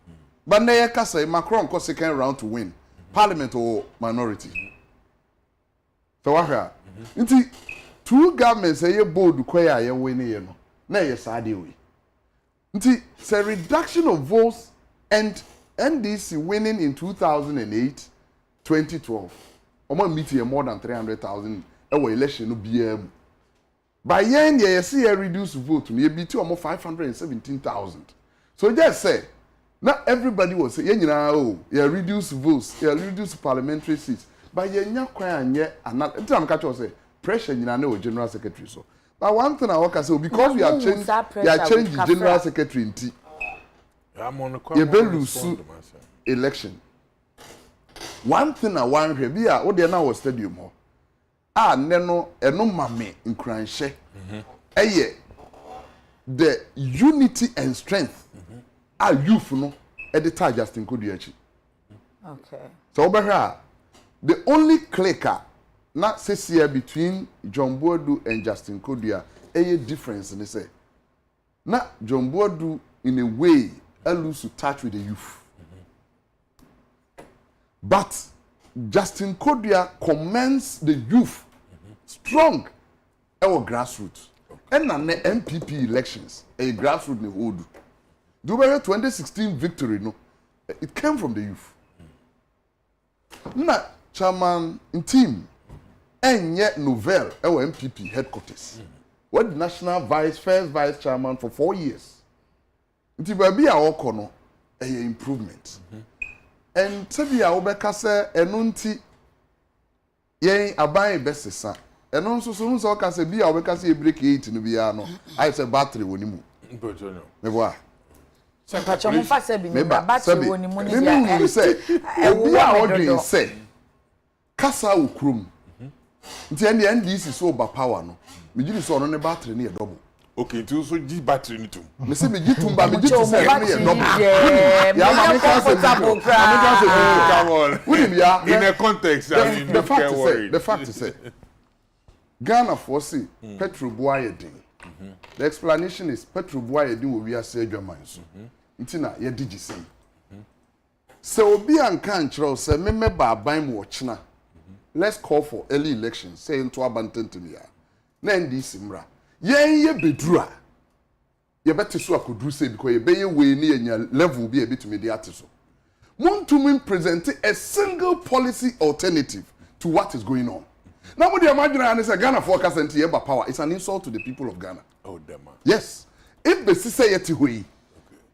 But now say Macron got second round to win. Parliament or minority. So what here? Two governments say you bold to quay you win you know. Now you sad way. It's a reduction of votes and NDC winning in 2008, 2012. Omo meeting more than 300,000 election no BM. By yen you see a reduced vote me be to almost 517,000. So just say not everybody will say you reduce votes, you reduce parliamentary seats. But you nya kwan anye another time catch us say pressure you know general secretary so. But one thing I work say because we have changed the general secretary in T. You be lose election. One thing I want to be a what they now stadium ho. Neno eno mame nkranhye. Eye the unity and strength. Youth no e dey tie Justin Koduachi. Okay. So over the only clicker not say between John Boadu and Justin Kodua a difference in say. Na John Boadu in a way lose to touch with the youth. But Justin Kodua commends the youth strong our grassroots. And the MPP elections, a grassroots ne hold. The 2016 victory, no, it came from the youth. Na chairman in team, and yet novel our MPP headquarters. What the national first vice chairman for 4 years. Nti baby a okono improvement. And tabi a obeka se eno nti yen aban besesa. Eno nso so nso ka se bi a obeka se break 8 no bia no. I say battery woni mu. Mpocho Me boa. So pacho mo fa se bi ni battery woni mu ni bia. Me say obi a odwen say kasa okrum. Nti ende NDC so over power no. Me giri so no ne battery ne double. Okay, tu so gi battery ni tum. Me say me gi tumba me gi to say no ye double. Yeah, I'm comfortable. Come on. In a context, I mean, the fact is say Ghana for see petrol boy din. The explanation is petrol boy din we are say adwaman so. Nti na ye digisi. So obi anka nkyerɛ say me ba aban mu ochina. Let's call for early elections. Say into abantentum ya. Na NDC mra. Ye bedru a. Ye bete so akodru say because ye be ye we ni enya level bi e bitumi de ate so. Montumi present a single policy alternative to what is going on. Nobody imagine and say Ghana forecast and Tieba power. It's an insult to the people of Ghana. Oh, damn. Yes. If the say yet hui,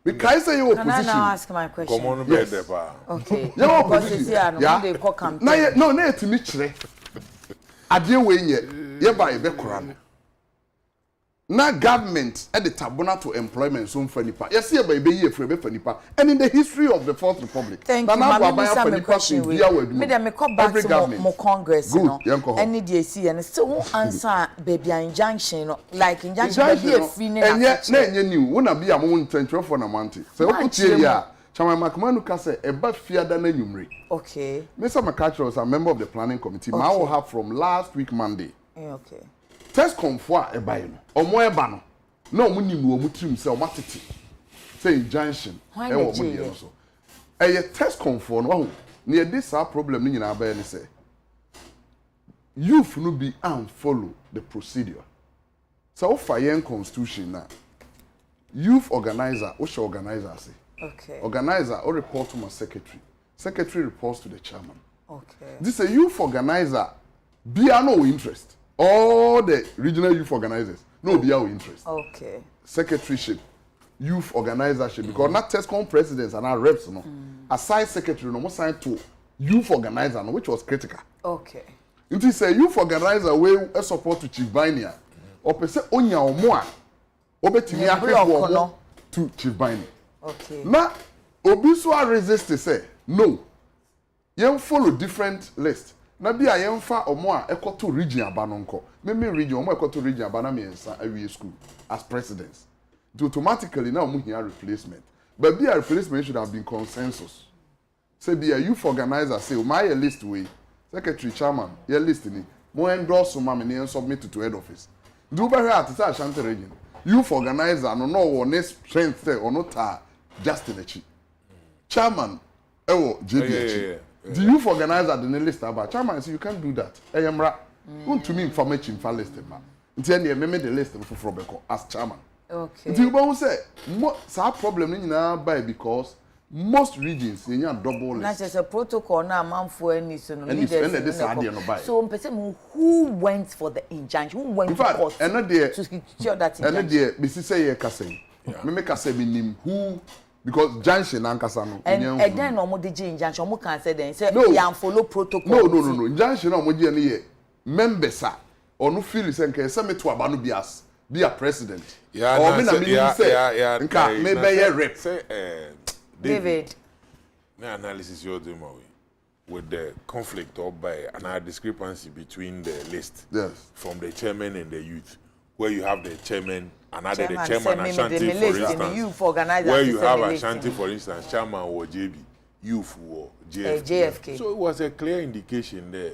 because say your opposition. Can I now ask my question? Come on, yes. Okay. Your opposition. Yeah. No, no, to me chre. Adie we ye ba e be koran. Na government at the tabuna to employment so fanipa. Yes, ye ba e be ye free be fanipa. And in the history of the Fourth Republic, thank you. Me dey me come back to more Congress, you know. Any DAC and still answer baby injunction, no, like injunction baby e free na. And yet na enye new, wona be am won 24 na month. So okotie ya, chama makamanu ka say e ba fiada na nyumre. Okay. Mr. McCarthy was a member of the planning committee. Okay. I will have from last week Monday. Okay. Test confort e ba no. Omo e ba no. Na omo nim no omo trim say omo tete. Say injunction. E wo mo dey so. E test confort no na e this problem ni nyina ba ni say. Youth no be and follow the procedure. So for yen constitution na. Youth organizer, o she organizer say. Okay. Organizer or report to my secretary. Secretary reports to the chairman. Okay. This is a youth organizer. Be no interest. All the regional youth organizers no be our interest. Okay. Secretaryship, youth organizership because not TESCOM presidents and our reps no. Aside secretary no more signed to youth organizer no which was critical. Okay. Nti say youth organizer we support to Chief Bainia. Or per se onya omo a obetimi ahwewo omo to Chief Bainia. Okay. Na obi so resist to say no. Yen follow different list. Na bia yen fa omo a ekoto region aba no nko. Me region omo ekoto region aba na me ensa awie school as presidents. Automatically now omo here replacement. But be a replacement should have been consensus. Say be a youth organizer say my list way secretary chairman your list ni mo endorse ma me and submit to head office. Do be here at Ashanti region. Youth organizer no one strength say or not just in the chi. Chairman JDH. The youth organizer the list about chairman say you can't do that. Eyamra to me information for list ma. Nti na me the list for Beko as chairman. Okay. Nti you say some problem ni na by because most regions they have double list. That's just a protocol now manfo any so no leaders. So person who went for the injunction, who went in fact, to court to secure that injunction. And there be say ye kase. Me make kase be nim who because junction ankasa no. And then no mo dey injunction mo can say then say you follow protocol. No. Injunction no mo dey na ye members a onu feel say nke say me to aba no bias be a president. Yeah, or me na me say nka me be ye rep. Say David. My analysis you're doing with the conflict or by an discrepancy between the list from the chairman and the youth, where you have the chairman, another the chairman Ashanti for instance, where you have Ashanti for instance, chairman or JB, youth or JFK. So it was a clear indication there.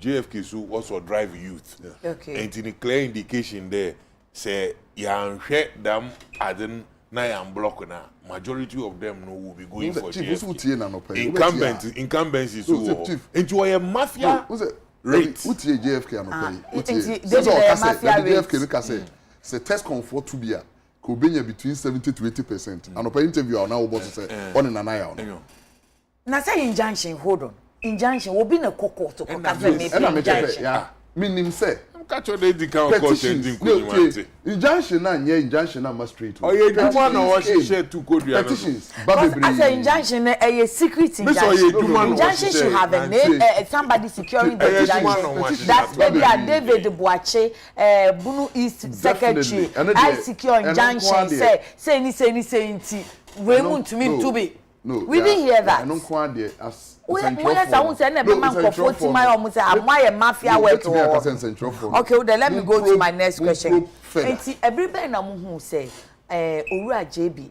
JFK so also drive youth. Okay. And in a clear indication there, say you them adding. Now I'm blocking now. Majority of them no will be going for JFK. Incumbency so into a mafia rate. Who tie JFK anopay? JFK say test comfort to be a could be between 70 to 80%. Anopay interview now about to say on in an eye. Na say injunction hold on. Injunction will be na court to injunction. Yeah. Meaning say catch your lady count content injunction na nye injunction na magistrate. Oh ye juma na wa share to code petitions. As an injunction a secret injunction. Injunction should have a name somebody securing the injunction. That's maybe a David Boache Bunu East secretary. I secure injunction say ni we want to me to be. No, we didn't hear that. I don't quite there as we say say na be man for 40 my almost say am mafia work. Okay, then let me go to my next question. Enti everybody na mu say Owura JB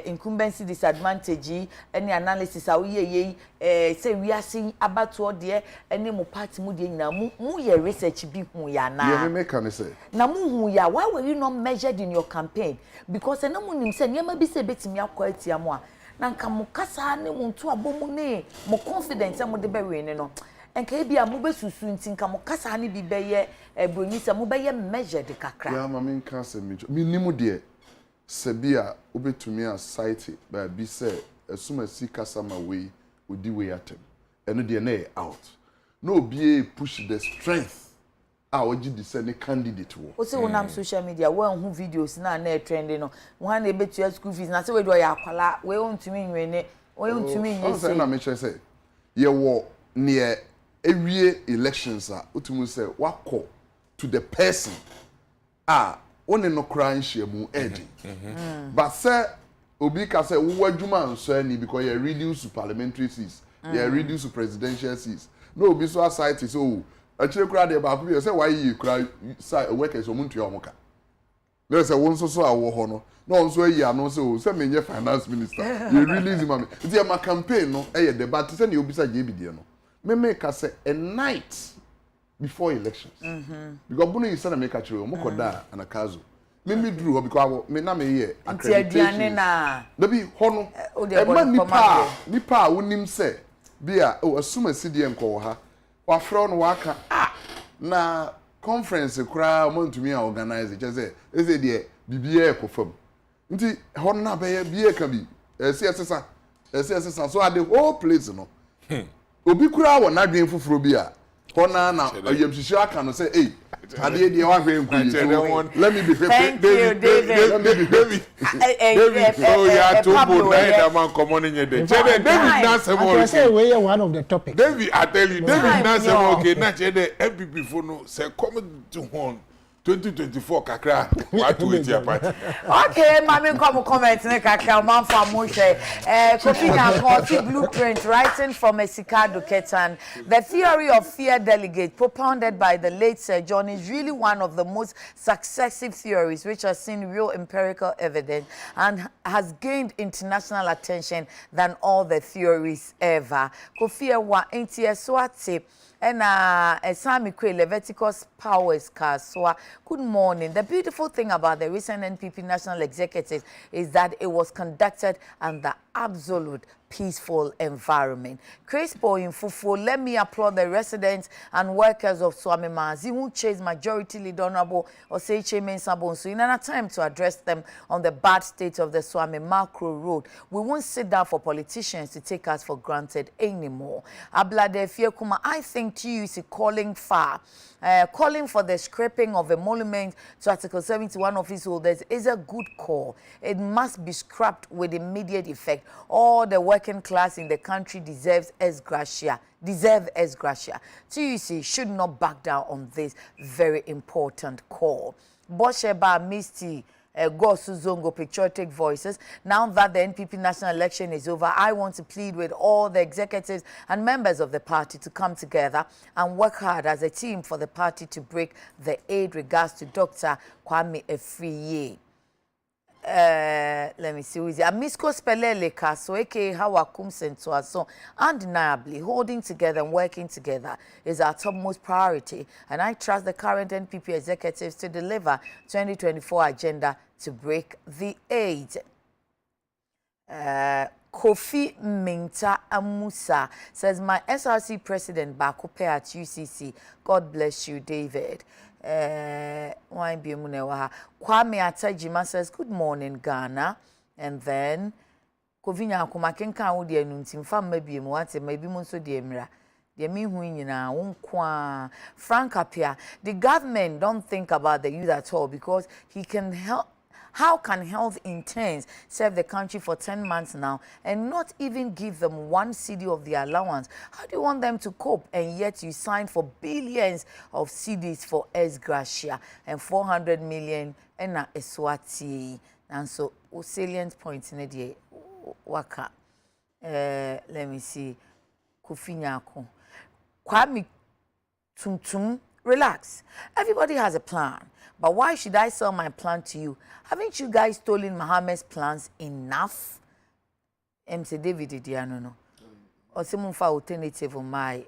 incumbency disadvantage any analysis a we say we are seeing about de any mo party mu de nyina mu ye research bi hu ya na. Yeah, me can say. Na mu hu ya why were you not measured in your campaign? Because na mu nim say nyema bi say betimi akwa atia mo a na nka mo kasa ne mo nto abomu ne mo confidence mo de be we ne no enka e bia mo be susu nti nka mo kasa ne bi be ye broni se mo be ye measure de kakra ya ma men kan se me nimu de se bia obetumi a site ba bi se asuma si kasa ma we odi we atem eno de na out no obi push the strength oji di se ne candidate wo o se wonam social media wo hu videos na trending no one na betu school fees na se we do ya akwala we ontumi nwene we ontumi nye se na me che se ye wo ne ewie elections a otumu se wakọ to the person one no kra nhyiamu edi but say obi ka say wo adwuma nso ani because you reduce parliamentary seats you reduce presidential seats no obi so aside so actually kura de ba ko say why you kura workers omuntu ya omoka no say won so awo ho no no so ayi ano say menye finance minister you release him it is my campaign no e debate say na obi sa je bidie no me ka say a night before elections because bunu is na make a chiro omokoda anakazo me drew because me na me here accreditation na be ho no e ma nipa wonim say bia assume CDM ko ha wa fro no waka na conference kura montumi a organize je say eze de bibia ekofam nti ho na be bia ka bi ese so at the whole place no obi kura wo na dwen foforo bi a Kona na yemsisi aka no say hey ade dey wa hwe nkuyi. Let me be Thank you, David. David. Oh yeah, to bold na man common in David na say I say we are one of the topics. David, I tell you, David na say okay, na chede MPP for no say come to hon 2024 kakra what to it your party. Okay, mami come comment ne kakra man for mo share. Kofi Nyankwo blueprint writing from Esikado Ketan. The theory of fear delegate propounded by the late Sir John is really one of the most successive theories which has seen real empirical evidence and has gained international attention than all the theories ever. Kofi wa entie swate and Sami Kwe Leviticus Powers Kaswa. Good morning. The beautiful thing about the recent NPP National Executive is that it was conducted under absolute peaceful environment. Crispo in Fufu, let me applaud the residents and workers of Swami Mazi who chased Majority Leader Honorable Oseiche Mensah-Bonsu in an attempt to address them on the bad state of the Swami Macro Road. We won't sit down for politicians to take us for granted anymore. Ablade Fiekuma, I think TUC calling for the scrapping of a monument to Article 71 office holders is a good call. It must be scrapped with immediate effect. All the working class in the country deserve as gratia. TUC should not back down on this very important call. Bosheba Misty Gosu Zongo Patriotic Voices. Now that the NPP national election is over, I want to plead with all the executives and members of the party to come together and work hard as a team for the party to break the aid regards to Dr. Kwame Efriye. Let me see who is it. Amisko Spelele Kaso, aka Hawakum Sentuaso, undeniably holding together and working together is our topmost priority, and I trust the current NPP executives to deliver 2024 agenda to break the aid. Kofi Minta Amusa says, my SRC president Bakupe at UCC. God bless you, David. Kwame Atajima says, good morning, Ghana. And then Kovinya Kumakenka Udi Nuntim Fam maybe Mwate, maybe Munso Diemra. Frank Apia, the government don't think about the youth at all because he can help. How can health interns serve the country for 10 months now and not even give them 1 cedi of the allowance? How do you want them to cope? And yet you sign for billions of cedis for S-Gracia and 400 million and Eswati. And so, salient points in the waka. Let me see. Kufinyako. Kwame Tumtum, relax. Everybody has a plan. But why should I sell my plan to you? Haven't you guys stolen Mohammed's plans enough? MC David Diano no. Or someone for alternative of my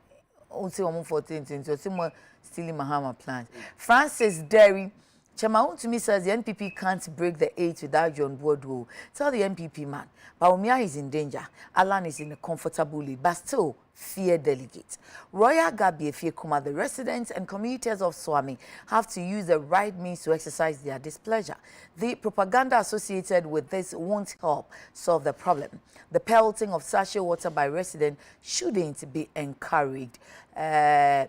also for alternative, or someone stealing Mohammed plans. Francis Derry Chamaun to me says the NPP can't break the aid without John Boardwell. Tell the NPP man, Baumia is in danger. Alan is in a comfortable lead, but still fear delegate. Royal Gabi Fiekuma, the residents and commuters of Swami have to use the right means to exercise their displeasure. The propaganda associated with this won't help solve the problem. The pelting of sachet water by residents shouldn't be encouraged. Tell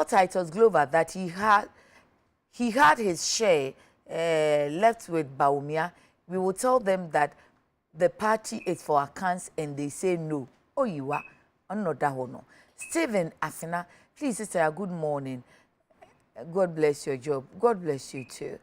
Titus Glover that he had his share left with Baumia. We will tell them that the party is for accounts and they say no. Oh, you are. No. Stephen Afina, please, sister, good morning. God bless your job. God bless you too.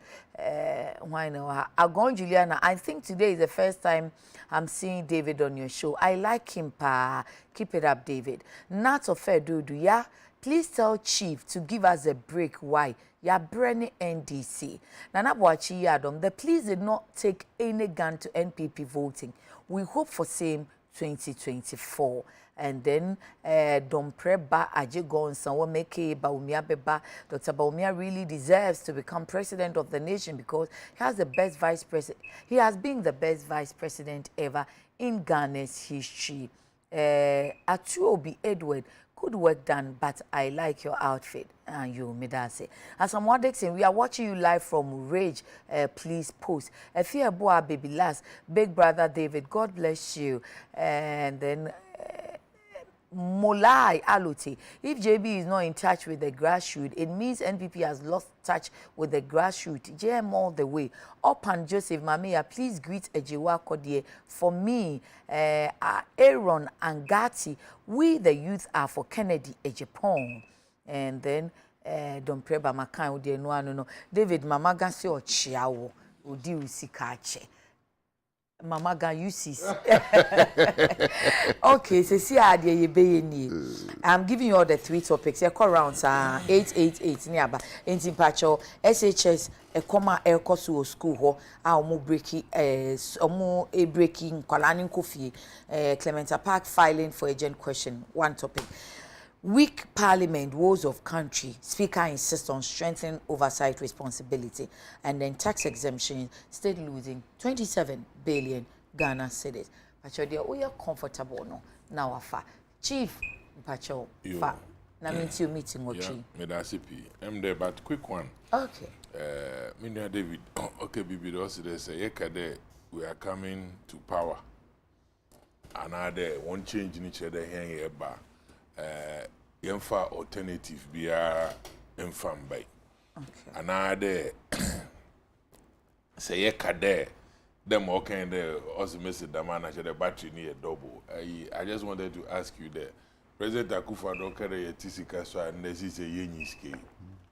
Why no? Agon Juliana, I think today is the first time I'm seeing David on your show. I like him, pa. Keep it up, David. Not of fair do ya? Please tell Chief to give us a break. Why? Ya Brenny NDC. Nana Boachi Yadom, the police did not take any gun to NPP voting. We hope for same 2024. And then Dompreba Ajegonsan will make Baumia Beba. Dr. Baumia really deserves to become president of the nation because he has the best vice president. He has been the best vice president ever in Ghana's history. Atuobi Edward, good work done, but I like your outfit. And you, Midase. As I'm Dixon, we are watching you live from Rage. Please post. Efia Boa Baby Last, Big Brother David, God bless you. And then Molai Alote. If JB is not in touch with the grassroots, it means NPP has lost touch with the grassroots. JM all the way. Opan Joseph Mamea, please greet Ejiwa Kodie. For me, Aaron and Gati, we the youth are for Kennedy Ejipong. And then, don't pray by Makan, no. David Mamaga se o chiawo, udi usikache. Mama gan uses. Okay, so see how you be I'm giving you all the 3 topics. You call rounds 888 nearby. In Pacho, SHS, a comma air cosu school ho, our mo breaking a breaking Kwalanin Kofi, Clementa Park filing for agent question. 1 topic. Weak parliament, woes of country. Speaker insists on strengthening oversight responsibility. And then tax exemption, state losing 27 billion Ghana cedis. Pacho, they are comfortable no. Now, afa. Chief, Pacho, fa. Na minti meeting or chi. I'm there, but quick one. Okay. Minya David, okay, Bibi, also they say, we are coming to power. Another one change in each other here, but. Yemfa alternative biya enfam bay. Okay. Another say kade them all kind of also miss the man the battery near double. I just wanted to ask you there. President Akufo-Addo carry a tisika so and this is a yenyi scale.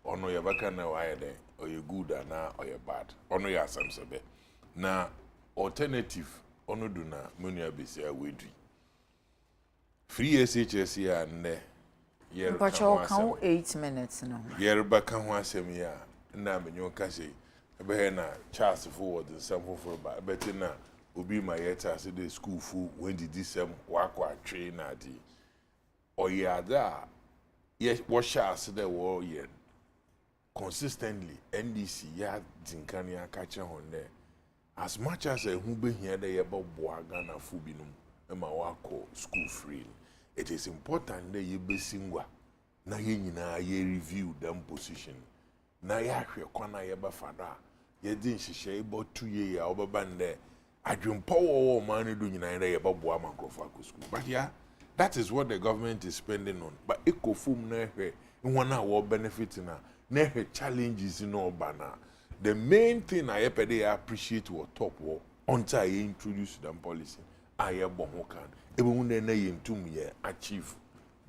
Ono ya baka na why there or you good or you bad. Ono ya samsebe. Na alternative ono do na munya besi awedri. Free SHS here and there. Pacho, count 8 minutes now. Yerba can one semi ya. Na menyo kasi. Ebehena Charles forward and some for better na. Ubi my yeta say the school food when did this wakwa train at the. Or ya da. Yes, what Charles the war yen. Consistently NDC ya zinkania catcher on there. As much as a who be here the yeba boagana fubinum. Ema wako school free. It is important that you be singwa. Na ye nyina ye review them position. Na ya hwe kwana ye ba fada. Ye din hihye ebo 2 year ya obabande. Adwempo wo man do nyina ye ba boa mankrofa ko school. But yeah, that is what the government is spending on. But ekofum na hwe wona wo benefit na hwe challenges no bana. The main thing I appreciate what top war until I introduce them policy. I have Bomokan. Even when they intum ye achieve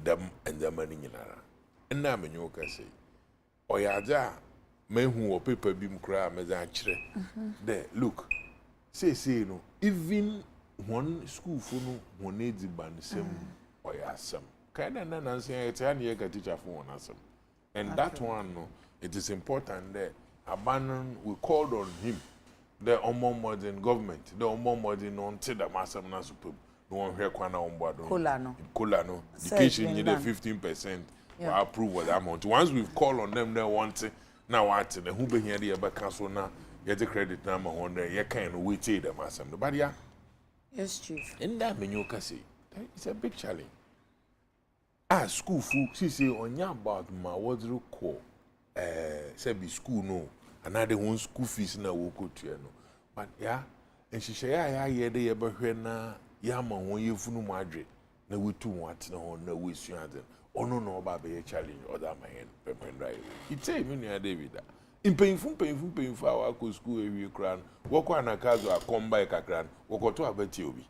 them and the money in ara. And now me nyoka say, Oyaja, men who paper beam cry mezachre. There, look, say no, even one school for no one needs the band some oyasam. Kind of nancy, it's a year teacher for one asam. And that one, no, it is important that abandon, we called on him. The modern government, the modern on the massam na super. No one here kwana on board. Colano. Education need 15%. Yeah. Approve what amount. Once we've called on them, they want it. Now what? The who be here the about council now. Get the credit number on there. You can't wait till the massam. But yeah. Yes, chief. And that menu can say it's a big challenge. School food. She say on ya about my what's the call? Say be school no. Another one school fees na wo go to no. But yeah, and she say ya de ye behwe na ya ma won ye funu mu adwe na we tu wat na ho na we sua den. Ono no ba be challenge other man pepen drive. He tell me near David. In painful our school we cran. Wo kwa na kazo a come by kakran. Wo ko to abeti obi.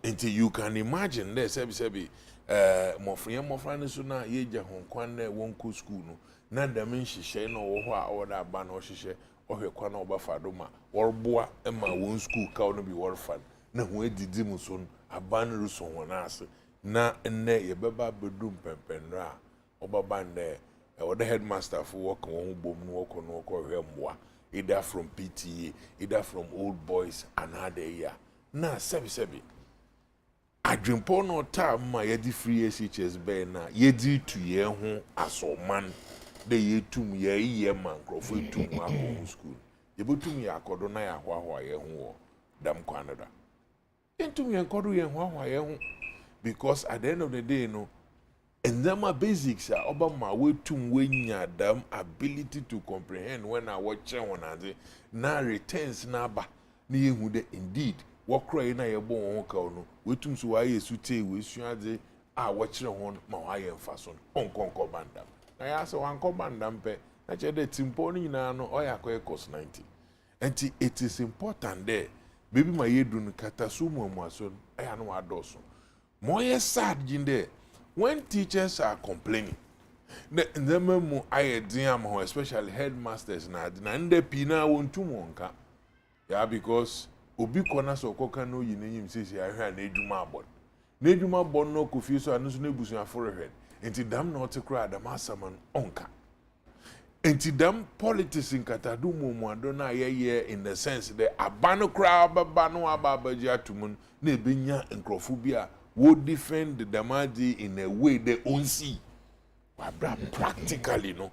Until you can imagine there sebi mofranya so na ye gya hon kwan na won ko school no. Na dem nhihye na wo ho a oda ba na ohihye ohwe kwa na obafa do ma worboa ma won school ka no bi worfan na ho edidi mu so aban ruso won ase na nne ye beba bedum pempenra obaba nne the headmaster for work won bom no work no ko hwe mboa either from PTA either from old boys another year na sebi adwempo no time ma ye di free SHS be na ye di tu ye ho asoman de ye tum ye man krofo tum akọ school ye botum ye akodo na ya hwa ye ho dam Canada entum ye akodo ye hwa ye ho because at the end of the day no and them are basics oba ma we tum we nya dam ability to comprehend when I watch one ade na returns na ba na ye hu de indeed what cry na ye bon ho ka no we tum so wa ye sute we suade a wɔkyerɛ ho ma wɔayɛ mfa so no ɔnkɔnkɔ bandam na yɛ asɛ wankɔ bandam pɛ na kyerɛ dɛ timpo no nyinaa no ɔyɛ akɔyɛ cost 90 nti it is important there baby ma yɛdu no kata so muamuaso no ɛyɛ no wadɔɔso ma ɔyɛ sad gyin dɛ when teachers are complaining the memo I diam especially headmasters na nda pina wontum wonka yeah because obi kona so koka no yinyim sisi ahwa na edwuma abon na edwuma abon no kofi so anu so na ebusu aforehwed enti dam na otekra adam asaman onka enti dam politics in katadu muado na ye in the sense that abano kra baba no ababaji atumun na ebenya nkrofo bi a wo defend the damaji in a way they own see practically no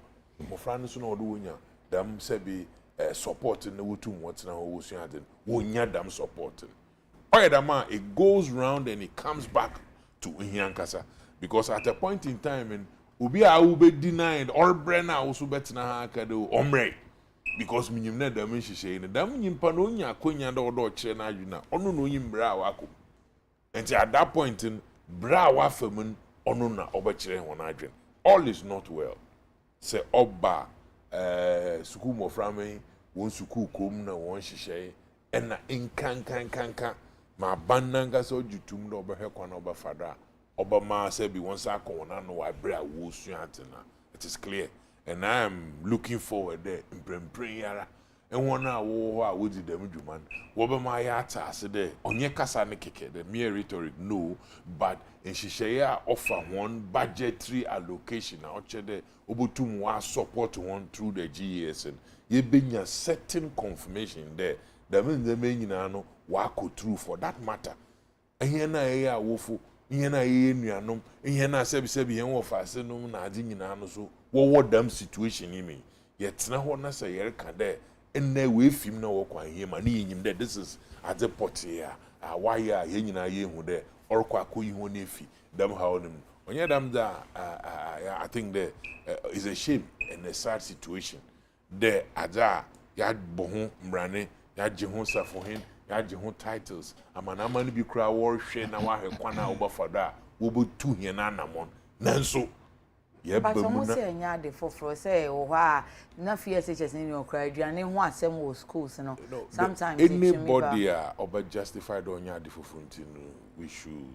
mo friend so na odo wonya dam se be support na wotum wotina ho wo sua den wonya dam support oyedama it goes round and it comes back to hiankasa because at a point in time and obi a wo be denied or brenna wo so betina ha aka do omre because minyim na dam nhihye ne dam nyimpa no nya akonya da odo kire na adwuna ono no nyim bra wa akom and at that point in bra wa famun ono na obekire ho na adwen all is not well. Say oba suku moframe won suku kom na won hihye ena nkan ma bananga so jutum na obehwe kwa na obafada oba ma say bi won sa kon na no wa bra wo suatena it is clear and I am looking forward there imprempren yara and one a wo a wo di dem dwuman wo be ma ya ta ase there onye kasa ne keke the mere rhetoric no but in Shishaya offer one budgetary allocation now there obotum wa support one through the GESN ye benya certain confirmation there that means the men nyina no wa ko through for that matter ehia na ye a wofo ehia na ye nuanom ehia na sebi yen wo fa ase no na ade nyina no so wo dam situation ni me ye tena ho na say ye ka there enne we fim na wo kwan hie ma na yenyim there this is at the pot here why ye nyina ye hu there or kwakoyi ho nefi them how them onye them that I think there is a shame and a sad situation there aja ya bohu mrane ya jehu safohin ya jehu titles amana mani bi kra war hwe na wa hwe kwana obafada wo botu hie na anamon nanso ye bamu na say nya de foforo say wo ha na FSHS ni okra aduane ho asem wo schools no sometimes anybody oba justified onya de foforo ntinu we should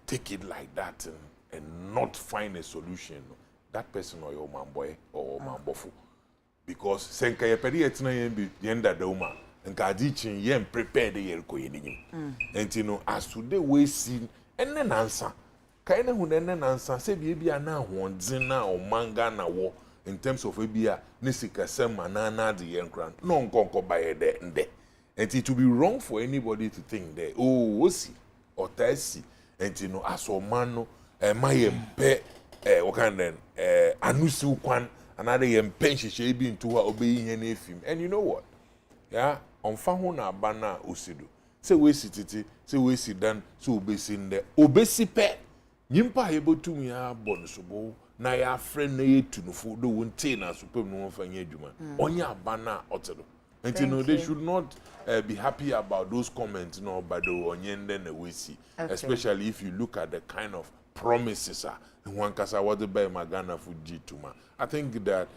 take it like that and not find a solution. That person or your man boy or man bofu. Because senka ye pedi etina yembi yenda doma and kadichin yem prepare the year ko yenim. And you know as today we see and then answer. Kaina hu then answer say bi ana hondzin na o manga na wo in terms of ebia nisika sema na na de yenkran. No nkonko baye de nde. And it will be wrong for anybody to think that oh osi or tesi and you know as o man no my mpe wakanden anusi ukwan another yempe nhihye bi nto ha obeyi hia na efim and you know what yeah onfa ho na abana osido say we sititi say we sidan so obesi nde obesi pe nyimpa yebotum ya bonsobo na ya friend na yetunufo do wonte na supem no mfa nya adwuma onya abana otedo. And you know, they should not be happy about those comments, no, but the onyende na we see. Especially if you look at the kind of promises one kasa what the by magana fuji tuma. I think that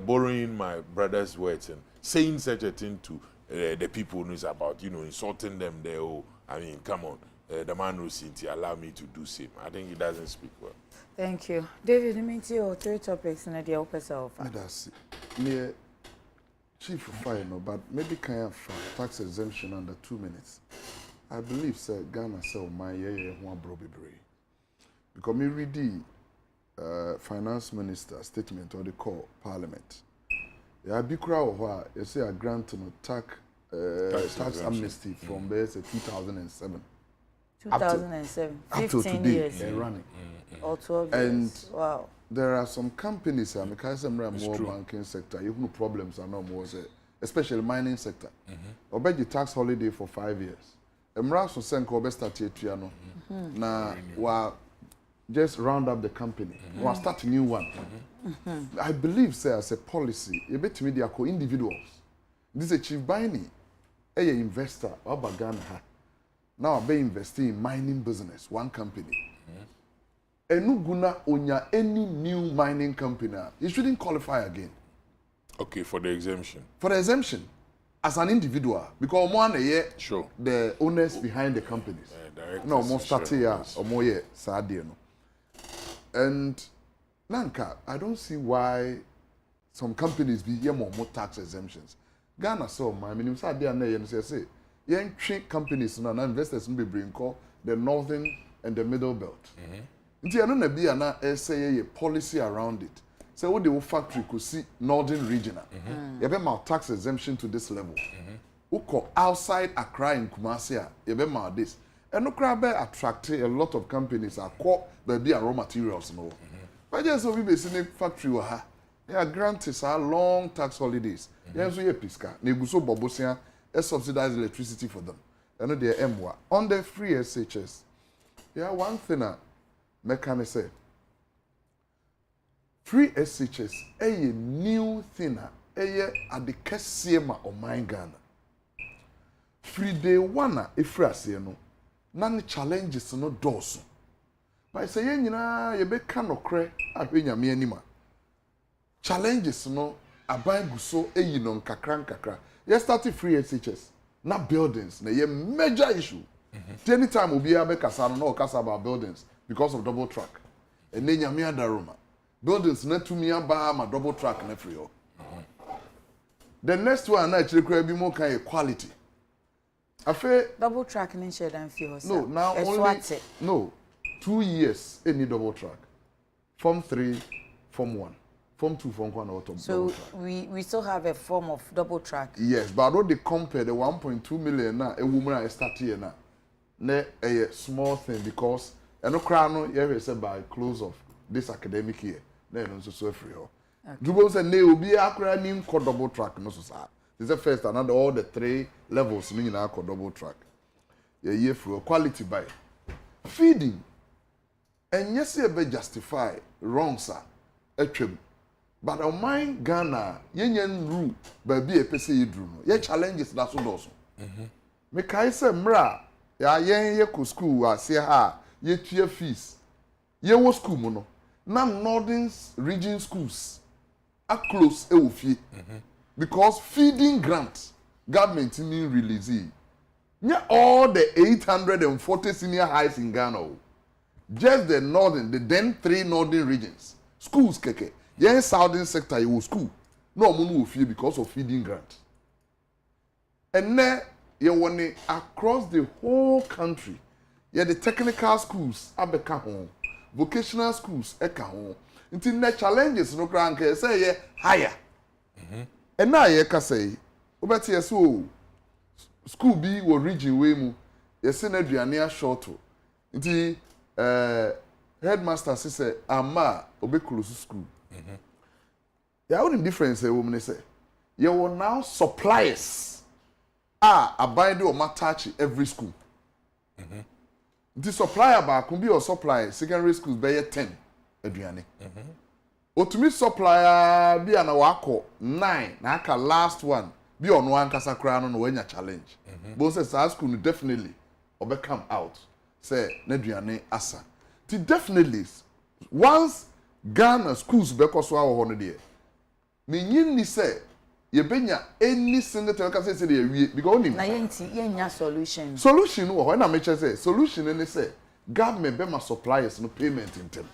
borrowing my brother's words and saying such a thing to the people who is about, you know, insulting them there. Oh, I mean, come on, the man who seems to allow me to do same. I think it doesn't speak well. Thank you, David. You mean your 3 topics in the open self. That's it. Chief of Fire, no, but maybe can have tax exemption under 2 minutes. I believe, sir, Ghana sell my one brobibre. Because me read the finance minister statement or the call parliament. Yeah, big crowd where you say a grant no tax amnesty from there 2007. 2007, up to 15 today, years. they're running. Or 12 And years. Wow. There are some companies, because I'm more banking sector, you have problems are no more, especially mining sector. Obey the tax holiday for 5 years. Emraso Senko Obe start here, now we just round up the company. We'll start a new one. I believe, sir, as a policy, a bit media co individuals. This is a chief buying a investor or Ghana. Now, be investing in mining business, one company. Enuguna onya any new mining company, you shouldn't qualify again. Okay, for the exemption. For the exemption, as an individual, because one year, Sure. the owners behind the companies. No, more starting here, or more year, sad no. And Nanka, I don't see why some companies be here more tax exemptions. Ghana so my minimum sad there and say, young companies and investors will be bring call the northern and the middle belt. Nti ano na bi ana say a policy around it. Say what the factory could see northern region. You be my tax exemption to this level. Uko outside Accra in Kumasi, you be my this. And no crab attract a lot of companies are called the raw materials no. But just so we be seeing factory wa they are granted long tax holidays. Yes, we piska. Neguso bobosia subsidize electricity for them. And they are MWA. On the free SHS. Yeah, one thing mechanic say free SHS a new thing Adekye siema o my Ghana. Free day one ifrase no na challenges no dosu. But say ye nyina ye be ka nokre ahwe nyame anima. Challenges no aban guso eyi no nkakra. Ye start free SHS na buildings na ye major issue. Anytime obi a be kasa no kasa about buildings because of double track. And then nyame adaroma. Buildings na tumi aba ma double track na free. The next one na actually could be more kind of quality. Double track in share than few. No, now only 2 years any double track. Form 3, Form 1. Form 2, Form 1 auto. So we still have a form of double track. Yes, but I don't they compare the 1.2 million now a woman I start here now. A small thing because no crown no said by close of this academic year. Then also so free. Dubo say ne obi akra nim ko double track no so sa. This is the first another all the 3 levels ni na ko double track. Ye free quality by feeding. And yes e be justify wrong sir. Etwem. But on my Ghana yenyen rule baby e pese yidru no. Ye challenges that so do so. Me kai say mra ya ye ko school ase ha ye tua fees. Ye wo school mu no. Na northern region schools are close e wo fie. Because feeding grant government mean release. Yeah, all the 840 senior highs in Ghana. Just the northern, the then 3 northern regions. Schools keke. Yeah, southern sector you will school. No one will feel because of feeding grant. And then you want it across the whole country. Yeah, the technical schools abeka home. Vocational schools eka home. Until the challenges no grant say yeah higher. And now you can say, obeti yeso school be wo region we mu yesi na aduane short. Nti headmaster say ama obekulu school. Yeah, what the difference woman say? You will now suppliers abide or touch every school. The supplier back can be your supplier secondary schools by 10 aduane. Otumi supplier be an wako 9 na aka last one be on one kasa kra no wenya challenge. But say school definitely obe come out say na aduane asa. Ti definitely once Ghana schools be ko so awo no de me nyini say ye benya any single time ka say dey awie because onim na yenya solution wo na me che say solution ni say government be ma suppliers no payment in term.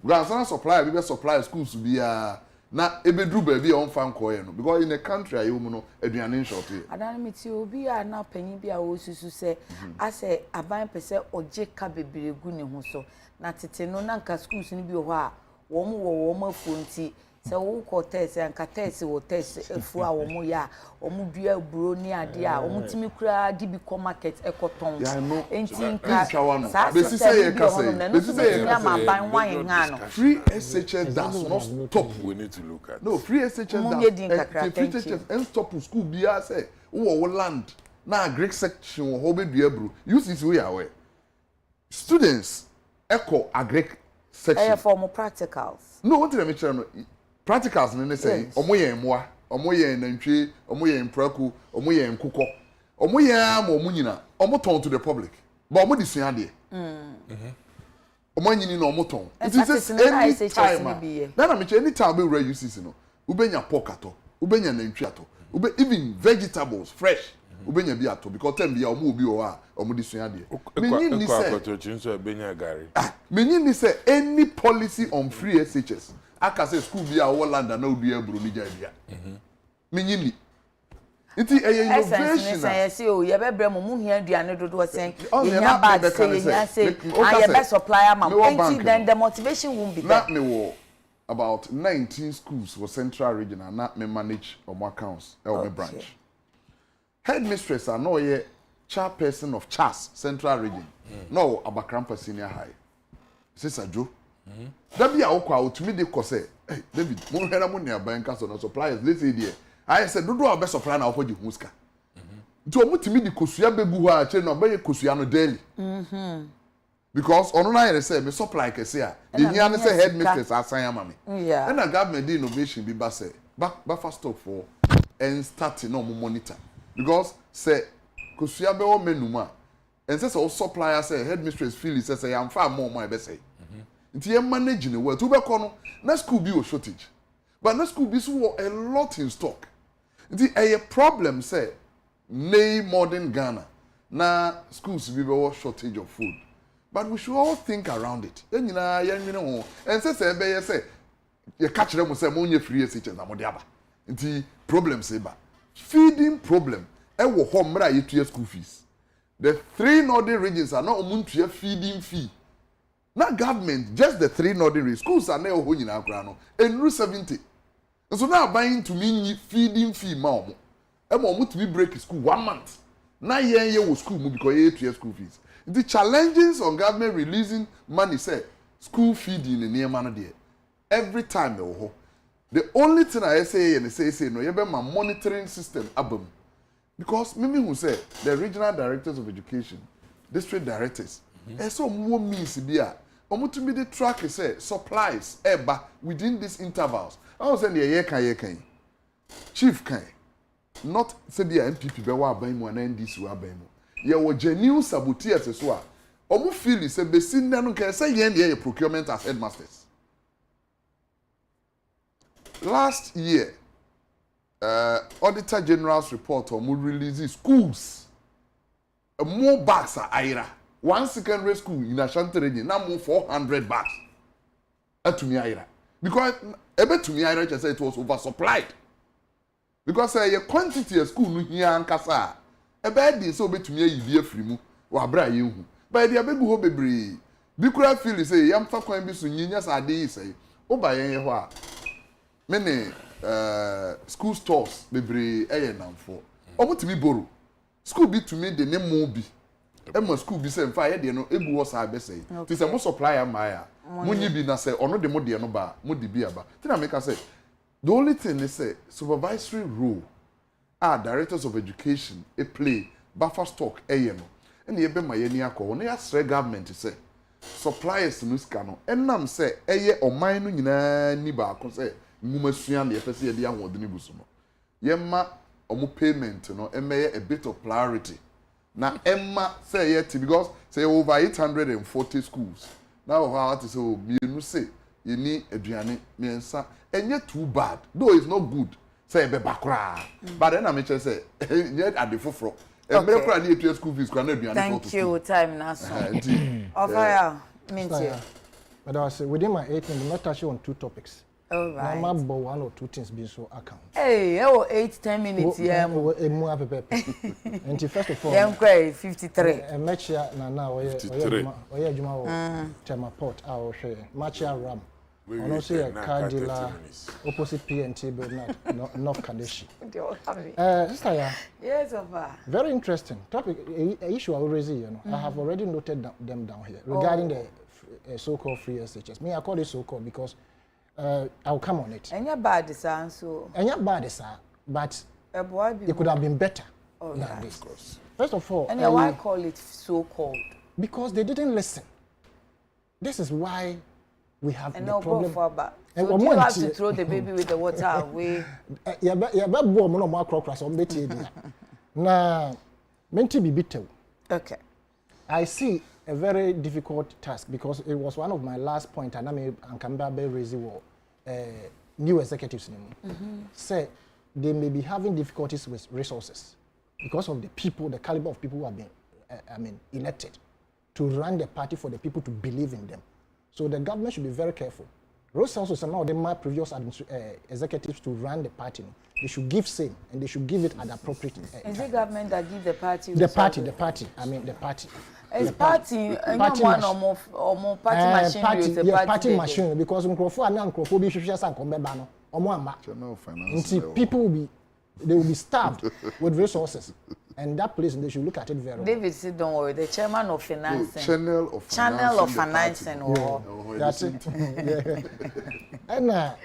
Gransan supplier be supply schools bia na ebedru ba bia on fan koye no because in a country ayo mu no aduane short here. Adan me ti obi a na panyin bia wo susu se ase aban pese oje ka beberegu ne ho so na tete no na nka schools ni bi ho a wo mu wo ma fonti se wo ko test anka test wo test efu a wo mu ya wo mu dua buro ni ade a wo mu timi kura di bi ko market ekoton enti nka sa be say ye ka say be say ye ka ma ban wan nga no free SHS does not stop. We need to look at no free SHS free SHS and stop school bia say wo land na agric section wo be dua buro use this way away students echo agric section for more practicals. No, what did I mention? Practicals no say omo ye mmoa omo ye nantwe omo ye mpraku omo ye nkukọ omo ye ama omo nyina omo ton to the public but omo disua de omanyini na omoton it Exactly, is so na any SHS time ni bi ye. na me che any time we read UCC no ubenya pork ato ubenya nantwi ato even vegetables fresh ubenya bi ato because time bi omo obi o a omo di sua de menyin ni say nso ebenya gari menyin ni say any policy on free SHS aka say school bi a wo land na odu eburu ni jabia menyin ni iti innovation na yes o ye be bre mo hia aduane dodo sen ye nya bad say ye nya say and ye be supplier ma then the motivation won't be there. Not me wo about 19 schools for Central Region and not me manage on my accounts or my branch. Headmistress are no ye chairperson of CHAS Central Region. No Abakrampa Senior High. Sister Joe. That be a okwa to me de ko say, hey David, mo hera mo ne abanka so no suppliers let's say there. I said do our best supplier na ofoji huska. Nti o mutimi di kosua bebu ho a che no be kosua no daily. Because ono na yere say me supply kese a the here say headmistress asan ama me. Yeah. And a government the innovation be ba say buffer stock for and starting no monitor. Because say kosua be o menu ma and say supplier say headmistress feel say am far more my be say. Nti ye manage ne well to be kono na school be o shortage. But na school be so a lot in stock. Nti a problem say nay modern Ghana na schools be shortage of food. But we should all think around it. Then you know, and say you catch them say money free SHS na mode aba. Nti problem say ba. Feeding problem. E wo home mra yetua school fees. The 3 northern regions are not omuntua feeding fee. Na government just the 3 northern regions schools are na ho nyina akra no. Enru 70. So now buying to me feeding fee ma omo. E mo omo to be break school 1 month. Na ye wo school mu because ye yetua school fees. The challenges on government releasing money say school feeding in near man there. Every time they ho. The only thing I say and say no, you be my monitoring system abum. Because mimi who say the regional directors of education, district directors, so more means bia. Omo to me the track say supplies eba within these intervals. I was saying ye kan. Chief kan. Not say the MPP be wa ban mu and NDC wa ban mu. Ye wo genuine saboteur so a omo feel say be sin na no can say ye procurement as headmasters. Last year Auditor General's report omo release schools more bags are aira. One secondary school in Ashanti region now more 400 bags atumi aira because ebe to me aira just say it was oversupplied because your quantity of school no here ankasa ebe di so betumi ayi afiri mu wa bra yehu ba dia begu ho bebre bi kura feel say yam fa kwan bi so nyinya sa ade say o ba yen ho a me ne school stores bebre eye namfo o mutimi borrow school bi to me de ne mo bi e mo school bi say mfa ye de no egu ho sa be say ti say mo supplier maya mo nyi bi na say ono de mo de no ba mo de bi aba ti na make say the only thing is say supervisory role directors of education play buffer stock no and ye be my ni akọ na ya government say suppliers no ska no enam say oman no nyina ni ba akọ say ngumasua na ye pese ye de ahode ni buso no ye ma omo payment no emeye a bit of priority na emma say ye because say over 840 schools now how to say bienu say ye ni aduane miensa enye too bad though it's not good say be bakra but then I me say yet at the foforo e me kra na etua school fees kra na aduane for thank you time na so over minti but I say within my 8 minutes not touch on 2 topics. All right. Mama but 1 or 2 things being so account. Hey, 8-10 minutes here. And first of all, them quite 53. Match here na oye juma tema port our share. Match here ram. And also a car dealer opposite PNT but not Kadeshi. Sister, yeah. Yes, over. Very interesting topic. A issue I will raise, I have already noted them down here regarding the so-called free SHS. Me, I call it so-called because I'll come on it. And you're bad, sir. So. And you're bad, sir. But it could have been better than this. First of all, and why call it so-called? Because they didn't listen. This is why we have and the no problem. So do you have to throw the baby with the water away? Yeah, but more more cross on the now, meant to be bitter. Okay. I see a very difficult task because it was one of my last points, and I mean, Ankamba raised new executives. Say they may be having difficulties with resources because of the people, the caliber of people who have been, elected to run the party for the people to believe in them. So the government should be very careful. Rose also some of them previous executives to run the party. They should give same, and they should give it at the appropriate Is the government that give the party? The party. I mean the party. Is party one or more party machinery? Yeah, party machinery because Nkrofo and Nkrofo be shusha san kombeba no. Omo amba. People will be starved with resources. And that place, they should look at it very well. David said, don't worry, the chairman of financing. Channel of financing. Oh, that's it. Yeah. And I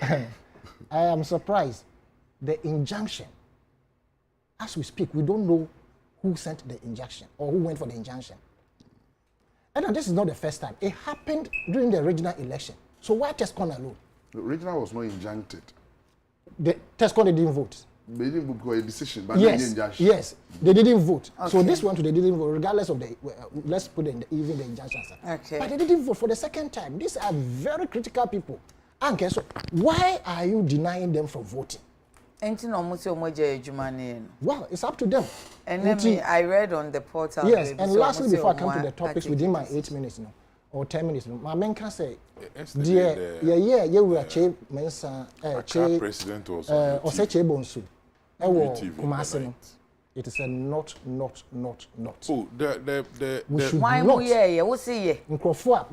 am surprised. The injunction, as we speak, we don't know who sent the injunction or who went for the injunction. And this is not the first time. It happened during the regional election. So why Tescon alone? The regional was not injuncted. The Tescon didn't vote. They didn't vote for a decision, but yes, they didn't vote. Okay. So this one, they didn't vote, regardless of the. Let's put in even the injunction. Okay. But they didn't vote for the second time. These are very critical people. Okay, so why are you denying them from voting? Well, it's up to them. And then I read on the portal. Yes, and lastly, before I come to the topics within my 8 minutes, or 10 minutes, my man can say, dear, yeah, we are Che Mensa, Che president also, or say Che Bonsu. It is a not. Oh, the why we what's see Nkrofo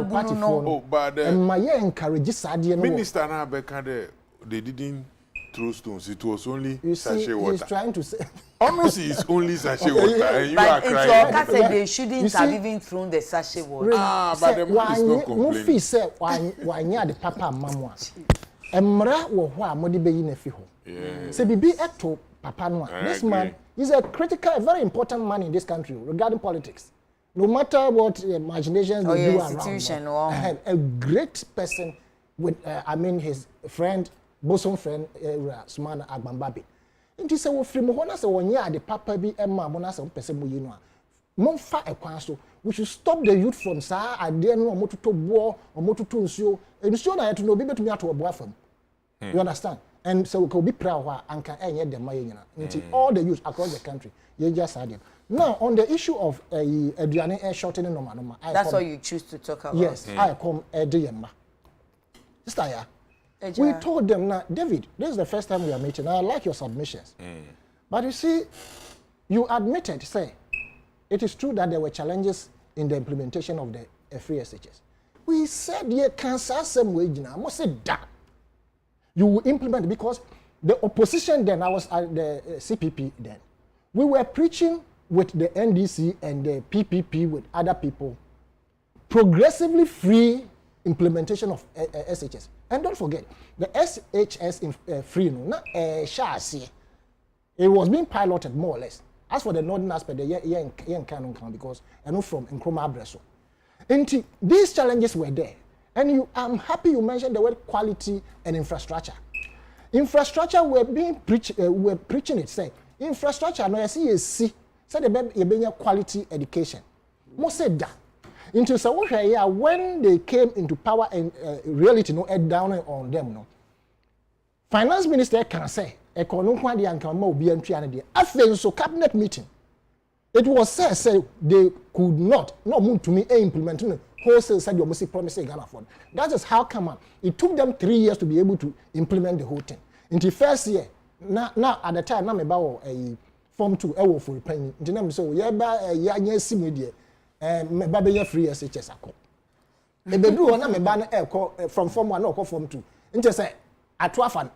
party for but and my encourage Sadia minister na beka they didn't throw stones. It was only sachet water. He's trying to say honestly it's only sachet water and you but are crying. But say they shouldn't have even thrown the sachet water. But the man is not complaining. Mufi say why the papa mamwa emra wo ho a modi beyi na fi ho. Say bibi eto papa no. This man is a critical, a very important man in this country regarding politics. No matter what imaginations they do around. A great person with his friend, bosom friend, Sumana Agbambabi. Nti se wo free mo ho na se wonye ade papa bi emma mo na se pese mo yi no a. Mo fa ekwan so. We should stop the youth from sa ade no omototo bo, omototo nsuo. Nsuo na yeto no obi betumi ato obo afam. You understand? And so we could be proud of Anka and the Mayana. All the youth across the country. You just had it. Now, on the issue of Adriane air shortening, that's what you choose to talk about. Yes, I come Adriane. Sister, we told them now, David, this is the first time we are meeting. I like your submissions. But you see, you admitted, say, it is true that there were challenges in the implementation of the free SHS. We said, yeah, cancer some way, I must say that. You will implement because the opposition then, I was at the CPP then, we were preaching with the NDC and the PPP with other people, progressively free implementation of SHS. And don't forget, the SHS free, not chassis. It was being piloted more or less. As for the northern aspect, because I know from Nsroma Abreso. And these challenges were there. And I'm happy you mentioned the word quality and infrastructure. Infrastructure we're preaching it. Say infrastructure. No, I see say the quality education. Most said that. Into so when they came into power and reality no down on them no. Finance minister can say economic kwadi anka ma obi antwi ane de. Afen so cabinet meeting. It was said they could not to me implement wholesale said you must promise Ghana for. That is how come it took them 3 years to be able to implement the whole thing. In the first year, now at the time, na me ba a form 2 ewo for penny. Nti na me so ye ba ya nya simu de me ba be free SHS akọ. E be do na me ba na from form 1 na akọ form 2. Nti say atoafa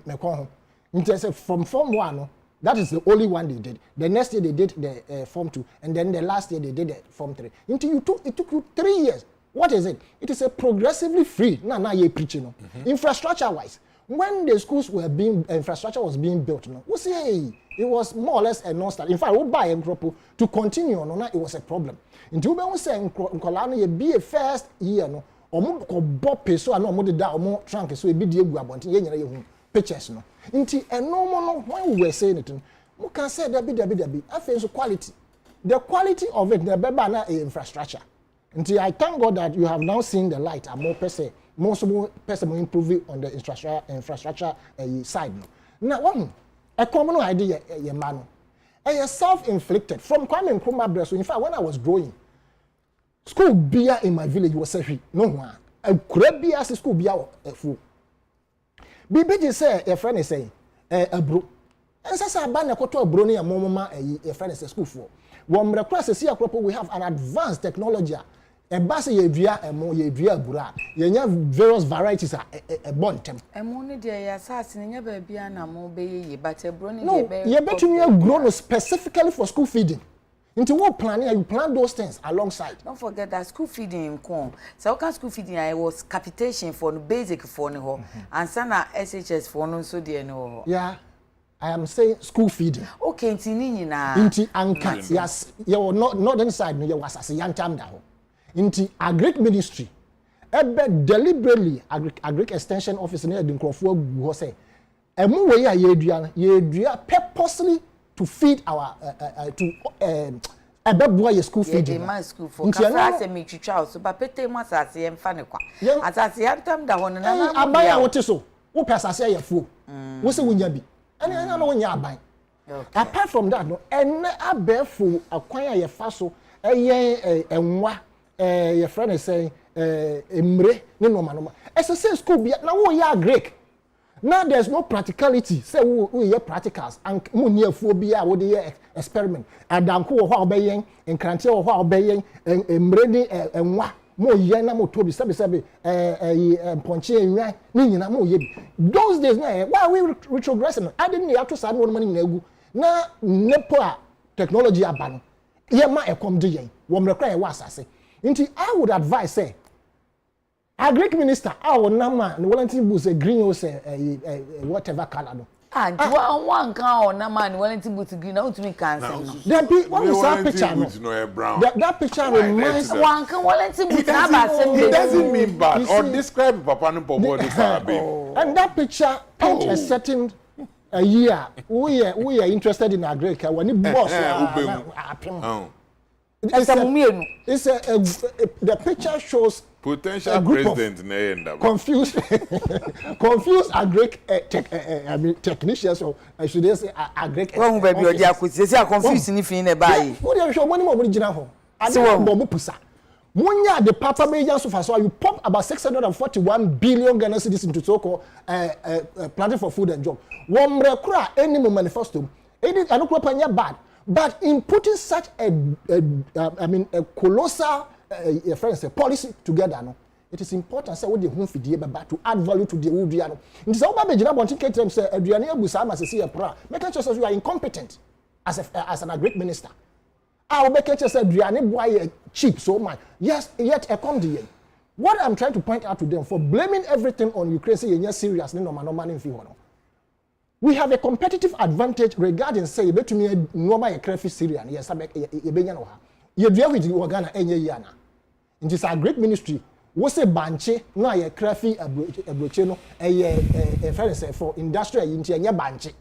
me kon ho. Nti say from form 1 no. That is the only one they did. The next year they did the form 2, and then the last year they did the form 3. It took you 3 years. What is it? It is a progressively free. Now you're preaching. Infrastructure-wise, when the schools were infrastructure was being built, we say it was more or less a non-start. In fact, we buy a crop to continue. It was a problem. Until we say Nkolano be a first year. Omo ko bop so na omo de da omo trunk so e bi die gu abonte ye nyere ye hu pictures no nti eno mo no when we were saying it we can say that be afen so quality the quality of it, the beba infrastructure. Until I thank God that you have now seen the light and more person improving on the infrastructure side. Now, one a common idea, man, a self-inflicted from Kwame Nkrumah breast. In fact, when I was growing, school beer in my village was no one. A crab beer school beer a fool. BBG say a friend is saying a bro. And so I ban a quarter of brony a mama a friend is a school for. When request see a crop, we have an advanced technology. A bass ye via a more ye via bura. Ye have various varieties a bontem. A money dear assassin never be an amobey, but a brony. No, ye better you have grown specifically for school feeding. Into what planning you plan those things alongside. Don't forget that school feeding in corn. So can school feeding I was capitation for the basic for no and sana SHS for no so dear no. Yeah. I am saying school feeding. Okay, inti na. Inti anka. Yes, you not inside no you was as a young time down. Inti agric ministry. Ebe deliberately agric extension office near the Nkrofo go say. Emu we ya yedua purposely to feed our to boy school feeding. My school for kafra me twitwa so ba pete mu asase em fa ne kwa. Asase yantam da hono na na. Abaya wote so. Wo pesase ya fuo. Wo se wonya bi. And I know when you are apart from that, no, and I bear for acquire your faso, your friend is saying, Emre, no man. As I say, school be now we are Greek. Now there's no practicality. Say we are practicals and near phobia with the experiment. And Danko or obeying, and Cranty or obeying, and Emre and what. Mo yena mo tobi sabi ponche nwa nyina mo yebi those days na why we retrogressing I didn't have to start no money na egu na nepo a technology abano ye ma ekom de yen wo mrekra ye wasase nti I would advise say agric minister our nama no volunteer boost a green or say whatever color no and one can on na man volunteer boost green out to me cancel there be what we saw picture no that picture reminds one can volunteer boost it doesn't mean bad or describe papa no body for and that picture paint a certain a year we are interested in agric when it boss it's the picture shows potential president confused agric technicians or I should say agric one baby or dia say confused ni fin na buy what you show money mo gina ho ade mo pusa munya the papa major so far so you pump about 641 billion Ghana cedis into so-called planting for food and job one rekura any manifesto it no panya bad but in putting such a colossal policy together no it is important say we dey home fidie baba to add value to the wood no nti say oba begina bontin ketrem say aduane abusa ma say pra make sure say you are incompetent as an agric minister we make sure say aduane boy cheap so much yes yet economy what I'm trying to point out to them for blaming everything on Ukraine say you serious no normal in fi hono we have a competitive advantage regarding say betumi normal crayfish Syria yes e benya no ha ye dua with Uganda enye yana nti say agric ministry wo say banche na ye crayfish abroche no friend for industrial nti enye banche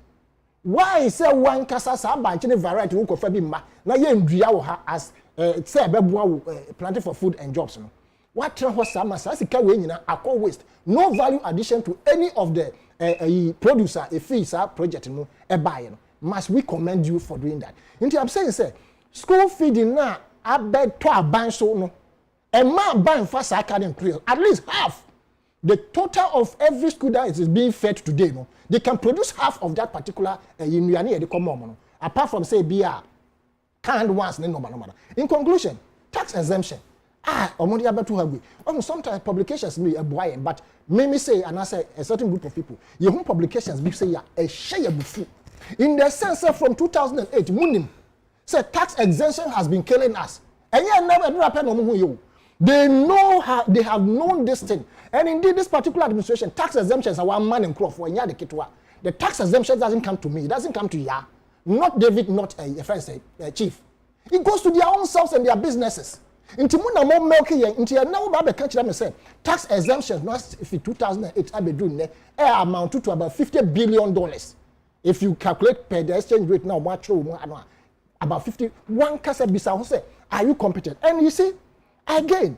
why say one kasa sa banche ne variety wo kofa bi ma na ye ndua wo ha as say beboa wo planting for food and jobs no what try ho sama sa sika we nyina akọ waste no value addition to any of the producer a fees project no e buy no must we commend you for doing that nti I'm saying say school feeding na abed to aban so no e ma ban fa sa academic period at least half the total of every school that is being fed today no they can produce half of that particular nuane e dey come no apart from say beer canned ones no in conclusion tax exemption omodi abeto hagwe sometimes publications me boy but me say and I say a certain group of people you home publications be say ya a share bufu in the sense from 2008 munim say tax exemption has been killing us and you never happen no you they know how they have known this thing and indeed this particular administration tax exemptions are one man in crop for nya de kitwa the tax exemption doesn't come to me it doesn't come to ya not David not a friend say chief it goes to their own selves and their businesses. Inti muna mo milky yen inti na wo ba be catch them say tax exemptions no if 2008 abedu ne amount to about $50 billion if you calculate per the exchange rate now much mo ano about 50. One kasa bisa who say, are you competent? And you see, again,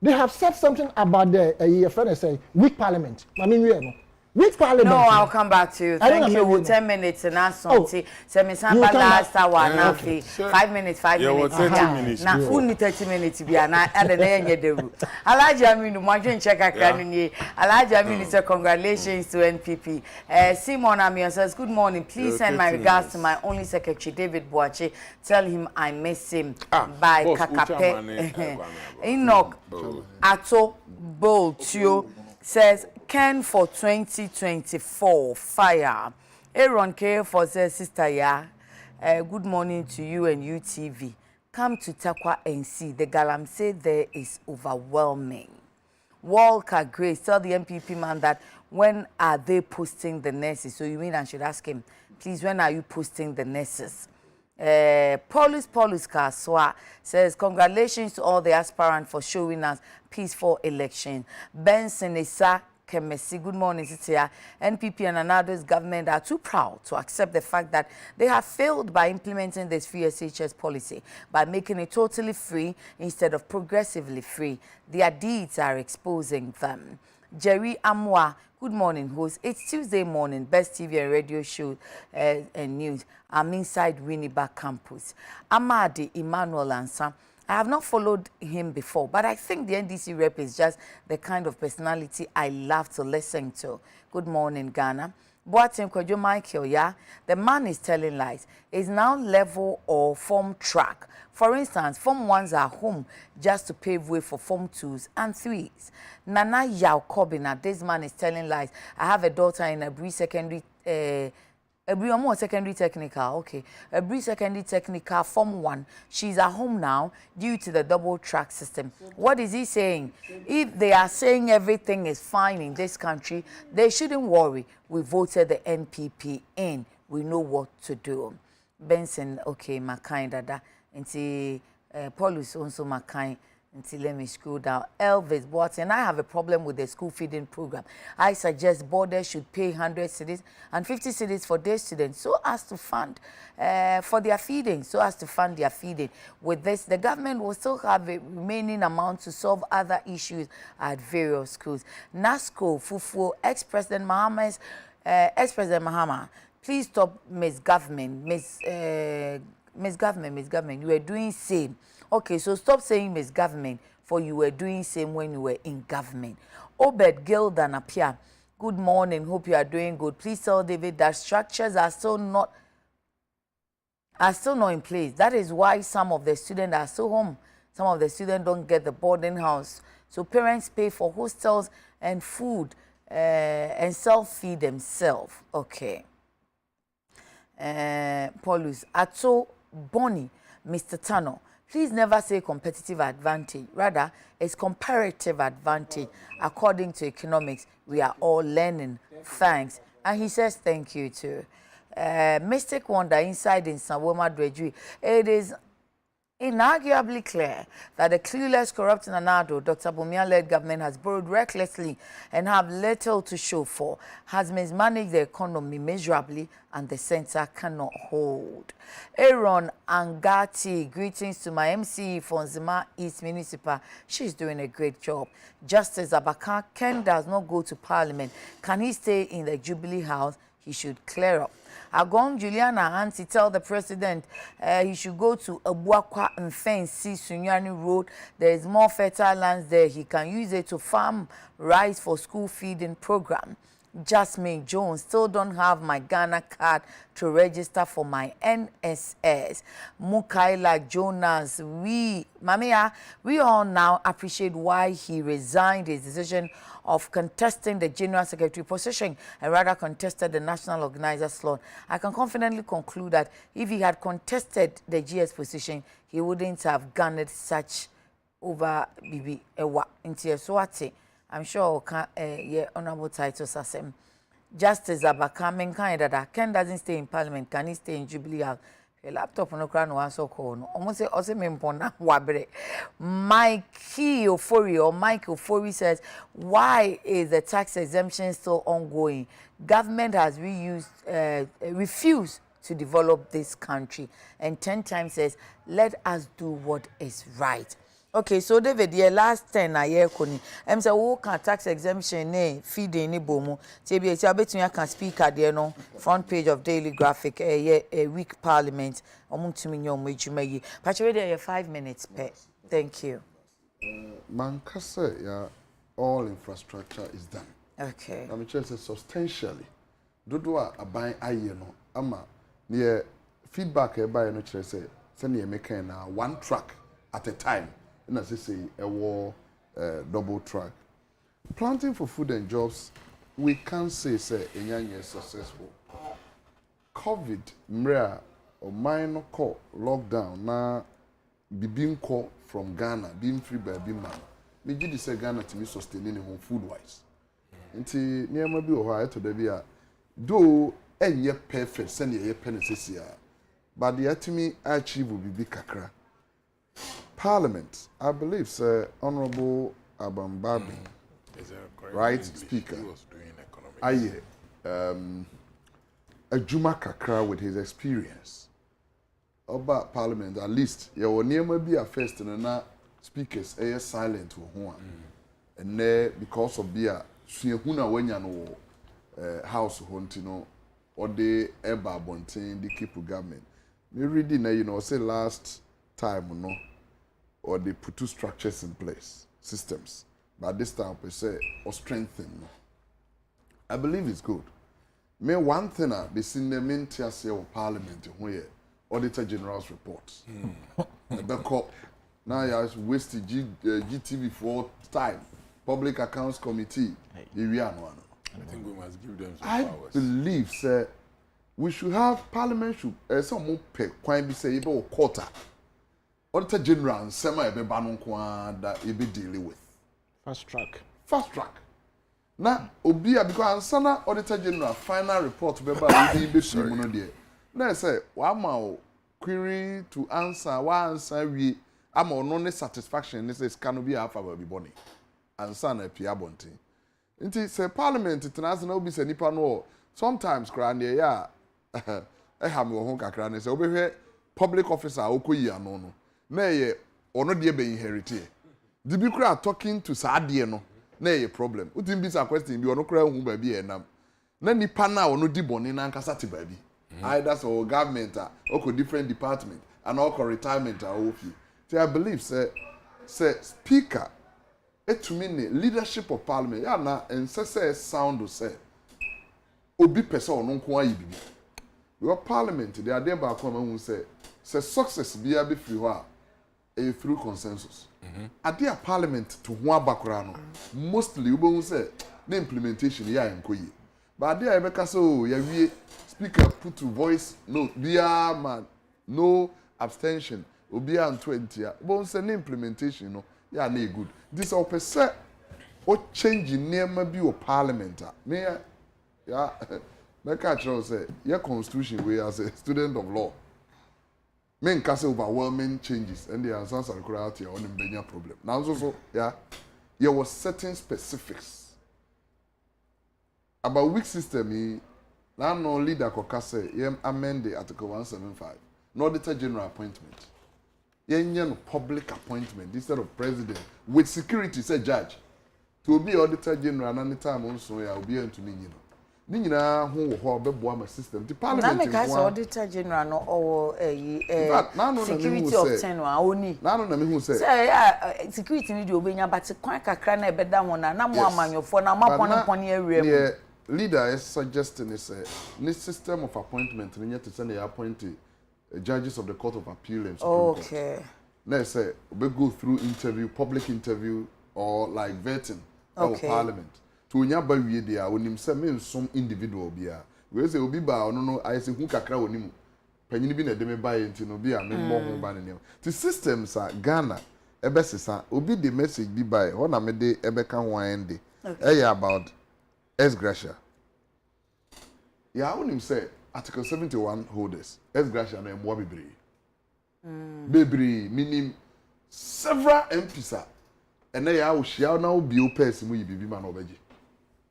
they have said something about the friend say weak parliament. I mean, we know. Which parliament? No, I'll come back to you. Thank you. 10 minutes and that's something. Last hour now. 5 minutes, 5 minutes. 30 minutes. Now, only 30 minutes. Be an at the end of the room. Alaja Aminu, Martin Cheka Kanuni. Alaja Aminu says congratulations to NPP. Simon Amion says, good morning. Please send my regards to my only secretary, David Boache. Tell him I miss him by Kakape. Enoch Ato Boltio says, Ken for 2024 fire. Aaron K for says, sister ya, good morning to you and UTV. Come to Takwa and see. The galam say there is overwhelming. Walker Grace, tell the MPP man that when are they posting the nurses? So you mean I should ask him, please, when are you posting the nurses? Paulus Kaswa says, congratulations to all the aspirants for showing us peaceful election. Benson Issa Kemesi, good morning, Sitia. NPP and Anado's government are too proud to accept the fact that they have failed by implementing this free SHS policy by making it totally free instead of progressively free. Their deeds are exposing them. Jerry Amwa, good morning, host. It's Tuesday morning, best TV and radio show and news. I'm inside Winneba campus. Amadi Emmanuel Ansa. I have not followed him before, but I think the NDC rep is just the kind of personality I love to listen to. Good morning, Ghana. Boatim Kojo Michael, yeah? The man is telling lies. Is now level or form track. For instance, Form 1s are home just to pave way for Form 2s and 3s. Nana Yao Kobina, this man is telling lies. I have a daughter in a secondary secondary technical, okay. A secondary technical, Form 1. She's at home now due to the double track system. What is he saying? If they are saying everything is fine in this country, they shouldn't worry. We voted the NPP in. We know what to do. Benson, okay, my kind dada. And see, Paulus also my kind. Until let me scroll down. Elvis Boateng, I have a problem with the school feeding program. I suggest borders should pay 100 cedis and 50 cedis for their students so as to fund for their feeding, With this, the government will still have a remaining amount to solve other issues at various schools. NASCO, Fufu, ex-President Mahama, please stop misgovernment. Misgovernment, you are doing same. Okay, so stop saying misgovernment, for you were doing same when you were in government. Obed Gildan Apia, good morning, hope you are doing good. Please tell David that structures are still not in place. That is why some of the students are still home. Some of the students don't get the boarding house. So parents pay for hostels and food and self-feed themselves. Okay. Paulus, Ato Bonnie, Mr. Tano. Please never say competitive advantage. Rather, it's comparative advantage. According to economics, we are all learning. Thanks. And he says thank you too. Mystic Wonder inside in Nsroma Dredri. It is inarguably clear that the clueless, corrupt Nanado, Dr. Bumia-led government has borrowed recklessly and have little to show for, has mismanaged the economy miserably, and the center cannot hold. Aaron Angati, greetings to my MCE for Nzima East Municipal. She's doing a great job. Justice Abaka, Ken does not go to Parliament. Can he stay in the Jubilee House? He should clear up. Agong Juliana Auntie tell the president he should go to Abuakwa and Fensi Sunyani Road. There is more fertile lands there. He can use it to farm rice for school feeding program. Jasmine Jones, still don't have my Ghana card to register for my NSS. Mukaila Jonas, we all now appreciate why he resigned his decision of contesting the general secretary position and rather contested the national organizer slot. I can confidently conclude that if he had contested the GS position, he wouldn't have garnered such over Bibi Ewa into Swati. I'm sure yeah, honorable titles as Justice Abaka Canada. Ken doesn't stay in Parliament. Can he stay in Jubilee House? A laptop no crown one so called. Almost say also mempona wabre. Mikey Ofori says, why is the tax exemption still ongoing? Government has refused to develop this country. And 10 times says, let us do what is right. Okay, so David, the last 10 a year koni. Say who can tax exemption ne feeding ni bomu. Tebi eti abetunya can speak at the no front page of Daily Graphic a week parliament. Omutumi nyom ejuma yi. Patrick there 5 minutes per. Thank you. Mankasa ya all infrastructure is done. Okay. I'm sure say substantially. Dodo a aban aye no ama near feedback e buy no chere say send e make na one track at a time. And as I say, a war double track. Planting for food and jobs, we can't say Enyanya is successful. COVID, mrea or minor call lockdown na being called from Ghana, being free by being man. Me did say Ghana to me sustaining home food wise. Nti near my be or to the beer. Though any perfect send ye penny but the ultimate achieve will be kakra. Parliament, I believe, Sir Honorable Abambabi, right, Speaker. He was doing economics. A Juma Kakra with his experience about Parliament, at least, you will never be a first and not speakers, silent to one. And because of beer, she huna when you know house huntino or the Eba Bontin, the Kipu government. Me reading, you know, say last time, you know. Or they put two structures in place, systems. But this time, we say, or strengthen. I believe it's good. Me one thing, they seen the main tier of Parliament where Auditor General's reports. Because now you have wasted GTV for time. Public Accounts Committee. I think we must give them some powers. I believe, sir, we should have Parliament should some more pay quite be say about quarter. Auditor General and Sema ebe banon kwa that ebe dealing with. Fast track. Fast track. Na obia because ansana Auditor General final report beba ebe be no there. Na say wa ma query to answer we ama no ne satisfaction ne say scan obi afa ba bi boni. Ansa na pia bontin. Nti say parliament tena na obi say nipa no sometimes kra na ya ha me wo ho kakra ne say obehwe public officer okoyi ano no. Na ye ono de be inherite di bi kura talking to saade no na ye problem utim bi sa question bi ono kura hu ba bi enam na nipa na ono di boni na nkasa te ba bi either so government or different department and or retirement or ofi so I believe say speaker etumi ne leadership of parliament ya na ensese sound say obi pese ono nko ayi bibi your parliament they are there ba come hu say success bi abi free ho through consensus. At their parliament to one background, mostly we will say the implementation ya enkoye. But there Rebecca so ya we speaker put to voice no bia man no abstention obia on 20 but say the implementation no ya na good. This all per se o change name bi o parliament me ya make a say your constitution we as a student of law. Men can say overwhelming changes and the answers are correct here on the problem. Now, so, yeah, there was certain specifics about weak system. Now, no leader could say, amend the Article 175, no Auditor General appointment. No public appointment instead of president with security, say judge. To be Auditor General, and time also, yeah, will be into me, you know. Nina who ho bebo am system the parliament na make us auditor general no or security of 10 wa oni na no na me hu say security ni de obenya but kwan kakra na ebeda ho na mo amanyofo na mapon area yeah leader is suggesting is this system of appointment ni yet to send they appoint judges of the court of appeal and supreme court na say we go through interview public interview or like vetting of parliament to nya ba wie dia onim se me nsom individual bia we say obi ba ono no I say hu kakra onim panyini bi na de me ba yenti no bia me mo ho ba ne the systems are Ghana ebe sesa obi the message bi ba ho na me de ebe ka ho ande about S Gracia ya onim say article 71 holders S Gracia na emwa bebre minim several MPs and ya wo hia na obi o person mu yi bibi ma na obeje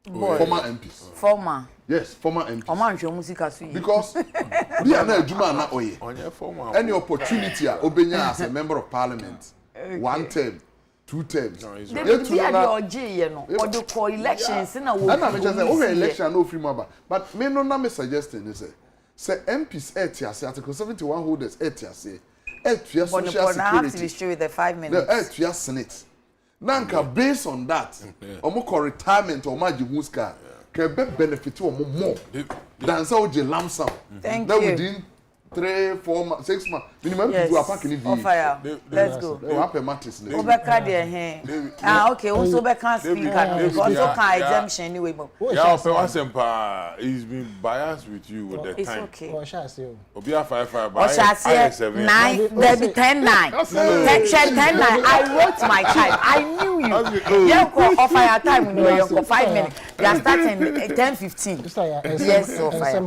Former MPs. Former. Yes, former MPs. Oman show music as you. Because we are not Juma na oye. Former. Any opportunity obenya as a member of parliament. One term, 2 terms. They be at the OG, you know, or the co-elections in a way. And I'm just saying, over election, no free member. But me no me suggesting is say MPs ETIAS, Article 71 holders ETIAS, ETIAS social security. I have to be sure with the 5 minutes. The ETIAS Senate. Nanka based on that, omoko retirement or maji muska can benefit more than so je lump sum. Thank that you. Within 3, 4 months, 6 months. Minimum Yes. to a pack in the Let's go. Obeka de okay, also Obeka speaker. Also can exemption anyway. Yeah, Opewasempa, he's been biased with you with the It's time. okay. What shall I say? Obia 5 Or shall I say 9? There be 10 9. 10 9. I wrote my time. I knew you. You offer your time you 5 minutes. You are starting 10:15. Yes, so fire.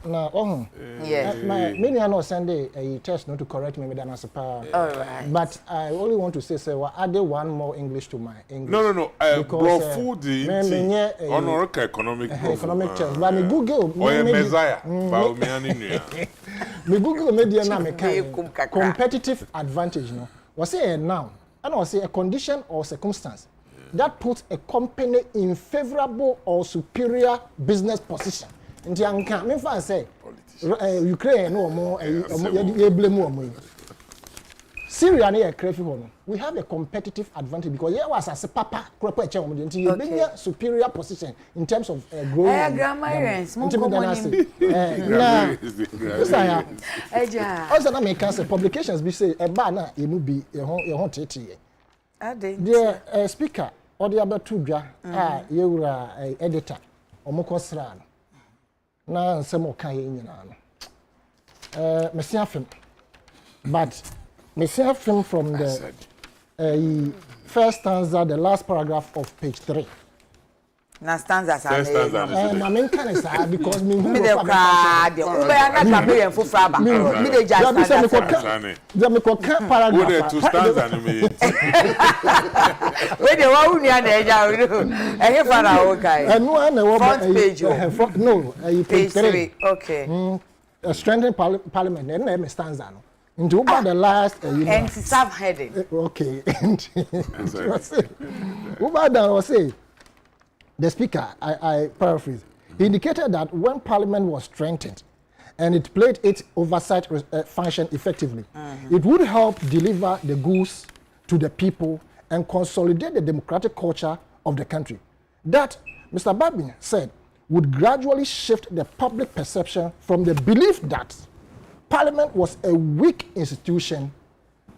Now, oh, Yes. Many are not sending a test not to correct me, Madam Asapa. All right. But I only want to say, well, add one more English to my English. No. Bro, food the honoric economic terms. But me Google, Messiah. Me Google media na me competitive advantage. No, was say a noun, and was say a condition or circumstance that puts a company in favorable or superior business position. Nti anka me fa say Ukraine no more you blame more. Syria na crazy one. We have a competitive advantage because here was as a papa crop eche omo nti you be superior position in terms of growing. Grandparents mo na eja also na make say publications be say e ba na e mu bi e ho tete. The speaker or the other two dwa ye wura editor omo kosra no na nsem okan ye nyina no mesia film but mesia film from the first stanza the last paragraph of page 3 na stanzas are na men kan say because me me dey cry dey ube na ka be en fofra ba me dey just stand me ko kan paragraph we dey to stanza no me we dey wa unu ya na eja o e fara o kai enu na wo front page no page 3 okay strengthen parliament na me stanza no into about the last and subheading okay over that was say the speaker, I paraphrase, he indicated that when Parliament was strengthened and it played its oversight function effectively, it would help deliver the goods to the people and consolidate the democratic culture of the country. That, Mr. Babin said, would gradually shift the public perception from the belief that Parliament was a weak institution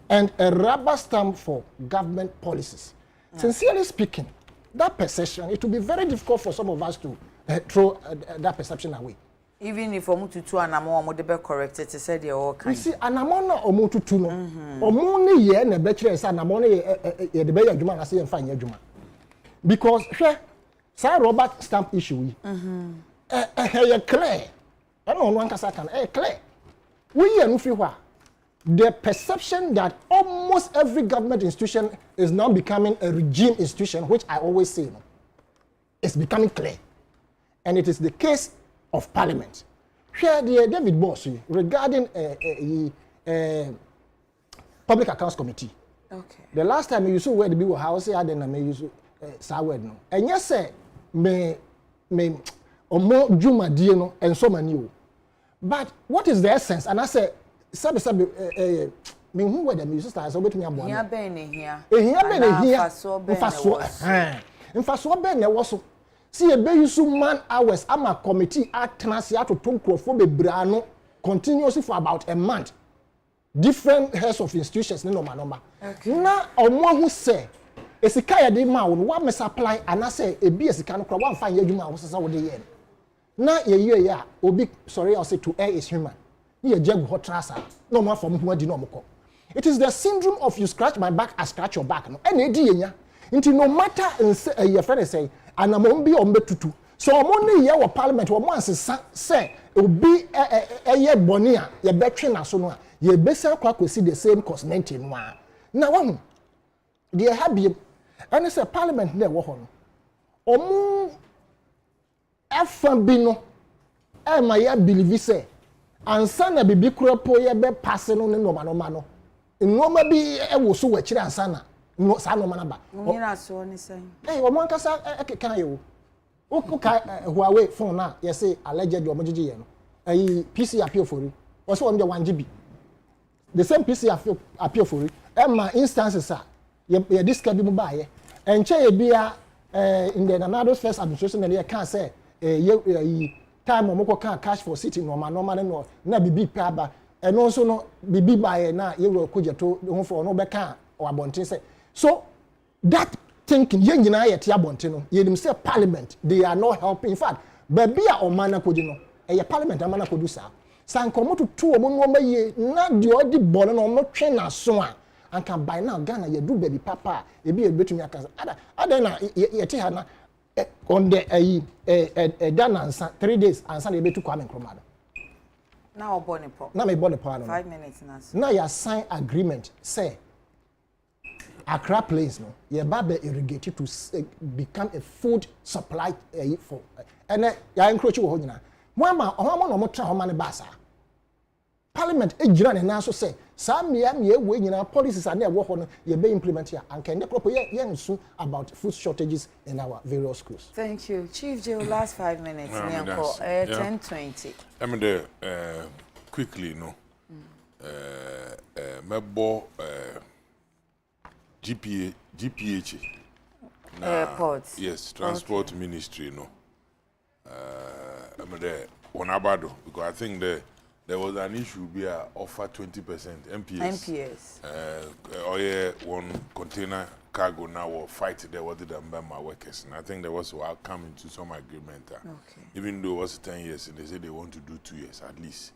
and a rubber stamp for government policies. Sincerely speaking, that perception, it will be very difficult for some of us to throw that perception away. Even if omu tutu anamo omo de be corrected to say they all kind. You see, anamo na omu tutu no. Omu ni ye na be kire say anamo na ye de be adwuma na say emfa nya adwuma. Because say Robert stamp issue we. Ye clear. No no ankasa kan clear. We here no fi hwa. The perception that almost every government institution is now becoming a regime institution, which I always say, is becoming clear. And it is the case of Parliament. Here, the David Boss, regarding Public Accounts Committee. Okay. The last time you saw where the people house I didn't use Sawed no. And yes, say me omo Juma Dieno and so many. But what is the essence? And I say sabe me hu we dem use stars obetumi abo Here ben here. Here ben here. Mfaso ben na wo so. See e be use man hours ama committee atnase atoto nkrofo bebra no continuously for about a month. Different heads of institutions no number. Na omo hu say esika ye dey ma wo wa me supply anase e bi esika no kro wa mfa ye adwuma wo sesa wo dey ye. Na ye ya obi sorry I say to err is human. No more from who no. It is the syndrome of you scratch my back, I scratch your back. No, any idea. Until no matter your friend say, and I'm on be on tutu. So I'm only here with Parliament or once say it will be a year bonia, your betting as soon as your best will see the same cosmetic one. Now, one, dear happy, and it's a Parliament there. efa bi no e ma ya believe say ansa na bibi kura po ye be pass no ne no Nnoma bi e wo so wa kire ansa na no sa no na ba Nyina so ni sen o mo nkasa ekeka ye wo ka Huawei phone na ye say allegedly o mo gigi ye no ayi PC appeal for you o so on the 1 GB the same PC appeal for you e ma instances ye disca bi mo ba ye enche ye bia in the Nanado's first administration and ye can say ye time mo ko cash for city no na bibi pa ba eno nso no bibi bae na ye wo kojeto ho for no beka o abonten say so that thinking ye nyina ye te abonten no ye nim say parliament they are not helping in fact baby a o mana koji no ye parliament amana kodu sa sankomo to o mo no ma ye na de odi bolo no mo twe na so a anka by now Ghana ye do baby papa e bi e betumi aka ada na ye te ha na on the done answer 3 days answer they be to Kwame Nkrumah. Now born po. Now me born the 5 minutes now. Now you sign agreement say Accra Place no you be irrigated to become a food supply for and ya encroach wo nyina. Mo ama no mo tra ho ma ne basa. Parliament ejira ne na so say sa mia we nyina policies are na wo ho no ye be implement here and can crop ye nsu about food shortages in our various schools. Thank you Chief J. Last 5 minutes nyanko 10:20 I'm there quickly no mebo GPH airport yes transport ministry no I'm there on abado because I think there was an issue where offer 20% MPS. Or yeah, one container cargo now will fight there was the my workers. And I think there was will come into some agreement. Okay. Even though it was 10 years and they said they want to do 2 years at least.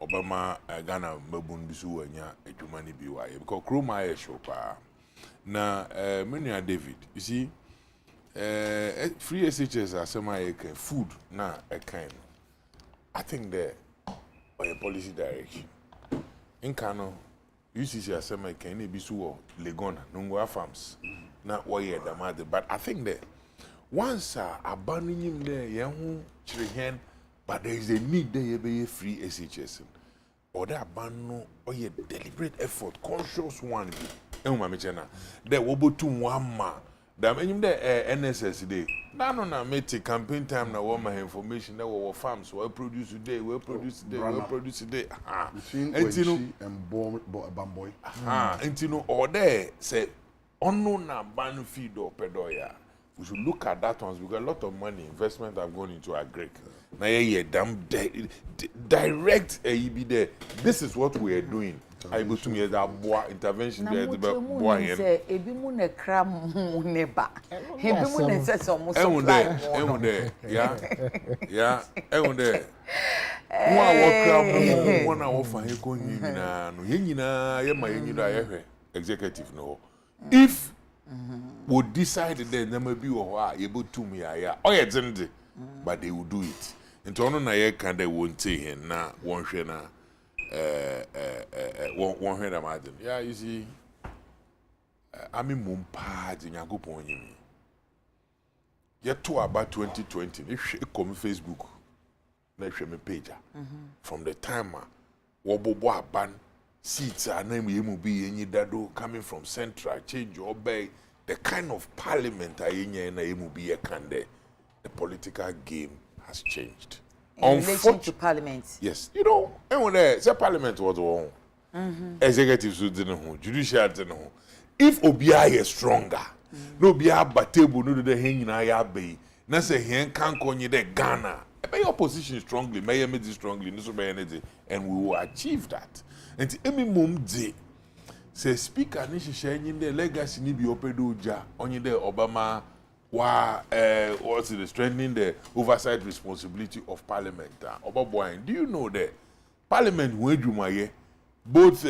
Obama Ghana Mabun Bisu and ya Ejumani BY because Chroma air show pa. Now many David, you see free SHS are semi food na a kind. I think there or a policy direction. In Kano, UCC Assembly can be so Legon, Nungwa farms, not why the but I think that once abandoning him there, young children, but there is a need there be free SHS or that abandon or a deliberate effort, conscious one. There will be two one ma. That mean the NSS day. No, mate, campaign time na want my information that our farms will produce today, will produce today, will produce today. And Bamboy. And you know, or there say, unknown na ban feed or pedoya. We should look at that ones because a lot of money investment have gone into agric. Now, yeah, damn direct be there. This is what we are doing. I go to me that boy intervention there the boy here. Say ebi mu na kra mu ne ba. Ebi mu na say some supply. Yeah. There. Wa kra mu one na fa he ko nyina no. Ye nyina ye ma ye nyina ye executive no. If we decide then there may be or you able to me ya. Oh yeah, but they will do it. Into ono na ye kan they won't say here na one hwe na one head imagine. Yeah, you see, I'm in Mumpa, Yankupon. Yet to about 2020, if you come Facebook, let's show me page. From the timer, Wobobo ban seats are named Yemubi and Yidado coming from Central, change your bay. The kind of parliament I in Yemubi a cande. The political game has changed. In relation to parliament. Yes, you know, and when the parliament was wrong, executives didn't know, judicial didn't know. If Obia is stronger, no be a table, no the hanging I be, na say he can't call you the Ghana. May opposition strongly, may make it strongly, no so by energy, and we will achieve that. And every mum day, say speaker, nishi sharing the legacy ni be opedoja, only the Obama. What's it strengthening the oversight responsibility of Parliament? Do you know that Parliament when you both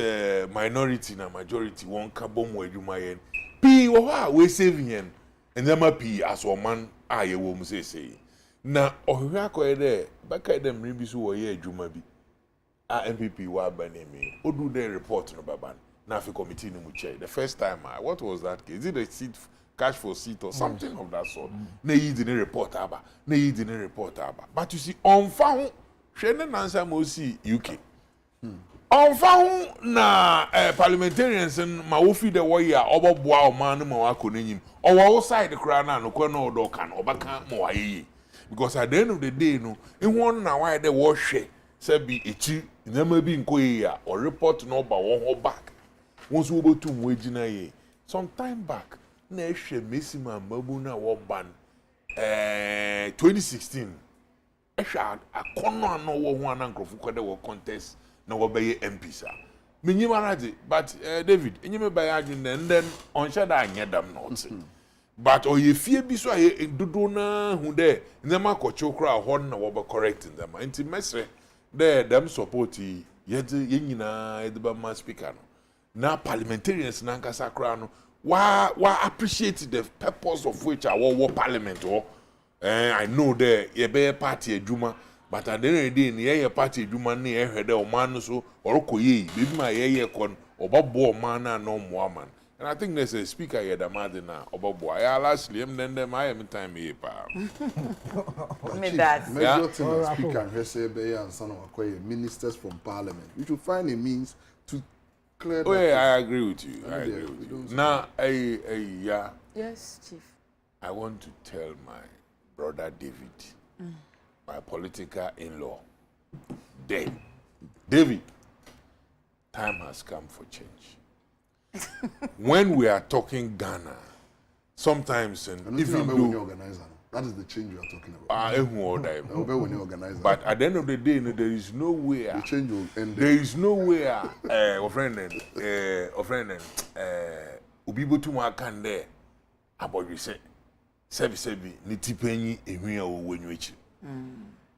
minority and majority won't come when you P we saving and then P as a man I will say now Ohako there back at them maybe so ye Jumabi MPP wa baneme do their report no baban now for committee no muche the first time what was that case is it a seat cash for seat or something of that sort. Na yi di ne report aba. Na yi di ne report aba. But you see, on found Shane Nansa Mosi UK. On found na parliamentarians and ma wofi the warrior obo boa o man ma wa konenyim. O wa outside the crowd na no kwa no do kan obaka mo ayi. Because at the end of the day no, in one na why they wash say be echi nyama bi nko yi a or report no ba wo ho back. Once we go to mwejina ye. Some time back na ehwe Messi man mabu na wo ban 2016 ehwe akono ano wo ho anankrofo kwede wo contest na wo beye MP sa menyima rade but David enyime baye adwin and then on shada anyedam not but oyefie bi so aye dodo na hu de nyama kocho kra ho na wo be correcting them anti mesre there them support ye nyina edeba ma speaker no na parliamentarians na nkasa kra no wa appreciate the purpose of which our parliament or I know there ye be party adwuma but at the end of the day ni ye party adwuma na ye hwede o man so orokoye baby ma ye kon obabo man na no man and I think there's a speaker here that mad na obabo I lastly am then them I am time here pa me that major speaker he say be and son of akoye ministers from parliament you should find a means to clear oh yeah I agree with you I agree with you now yeah yes chief I want to tell my brother David my political in-law David time has come for change. When we are talking Ghana sometimes even though that is the change you are talking about. But at the end of the day, there is nowhere. The change will end. There is nowhere. Ubibo tu makan there. About you say, sebi ni tipenyi ehwia wo wenwechi.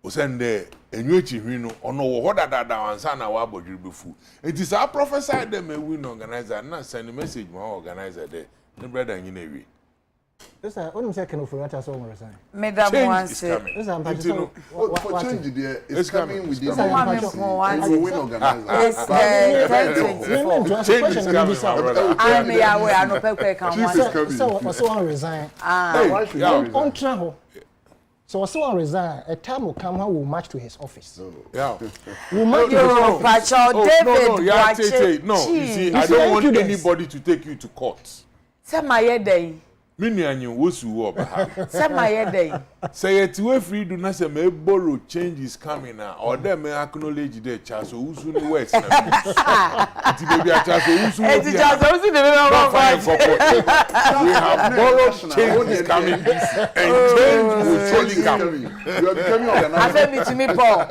Osende enwechi hwino ono wo hoda dada ansa na wa abodwiri befu. It is our prophesy them a win organizer na send message ma organizer there. The brother nyina ewi. This I only say can for that so resign. Madam once this for change there is coming with this. We win organizer. Change is coming, my brother. I may aware no pekwe kan so one resign. Why should you resign? On travel. So someone resign, a time will come when we'll march to his office. Yeah. We'll march to his office. David, no, you see, I don't want anybody to take you to court. Say my day. Mini anyu wosu wo ba. Say my day. Say it we free do na say me borrow change is coming now or them me acknowledge the chance so usu ni west na. Ti baby a chance usu. E ti chance usu de me we have borrowed change is coming and change will surely come. You are becoming organized. I to me Paul.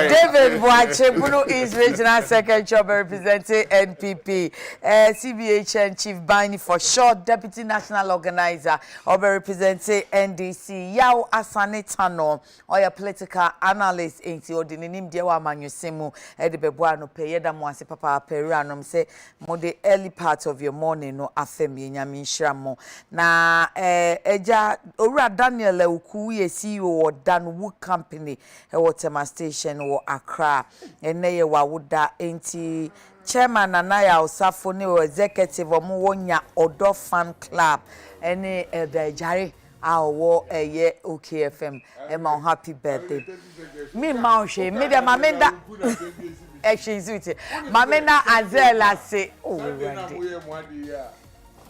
David Boachebulu is regional secretary representing NPP. CBHN Chief Bani for short deputy national organizer of representing NDC. Yao Asane Tano or your political analyst into Odininim Dewa Manusemu Edibebuano Payeda Mwasi Papa Peruanum say mode early part of your morning no afemi nyami shramo na eja Ora Daniel Ukuye CEO or Danwood Company Watema Station or Accra ene wa wuda enti Chairman Anaya Osafo ni executive omuwonya Odo Fan Club ene Jare awo eye OKFM ema happy birthday me ma she me de mamenda excuse mamenda Azela say oh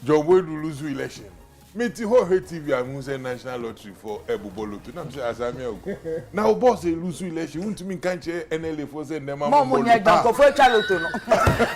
John Boy lose election. Me ti ho TV am say national lottery for Ebubolo to na say asami ogo. Now boss lose election won't me kan che NLA for say dem am. Mo nya gban ko fo twa loto no.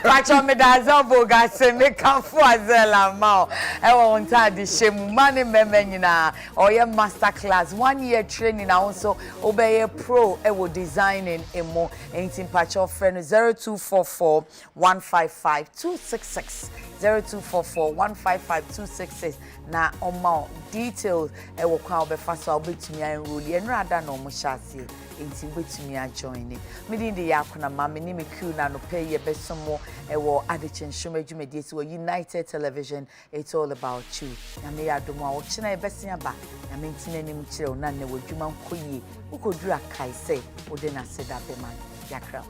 Pacho me da Azabo ga say me kan fo Azela ma. E wo nta di shemu mane meme nyina. Oye master class 1 year training na also obey pro e wo designing emo entin pacho friend 0244 155 266 0244 155 266 na omo details e wo kwa obefa so obetumi enroll ye nrada na omo hyase enti obetumi a join it me di yakona mama ni me queue na no pay ye besomo e wo Adekye Nsroma dwumedi esi wo United Television. It's all about you na me adomo a wo kina e besia ba na me ntina nim kire wo na ne wo dwuma nkoyie ukodura kai say wo de na seda be man yakra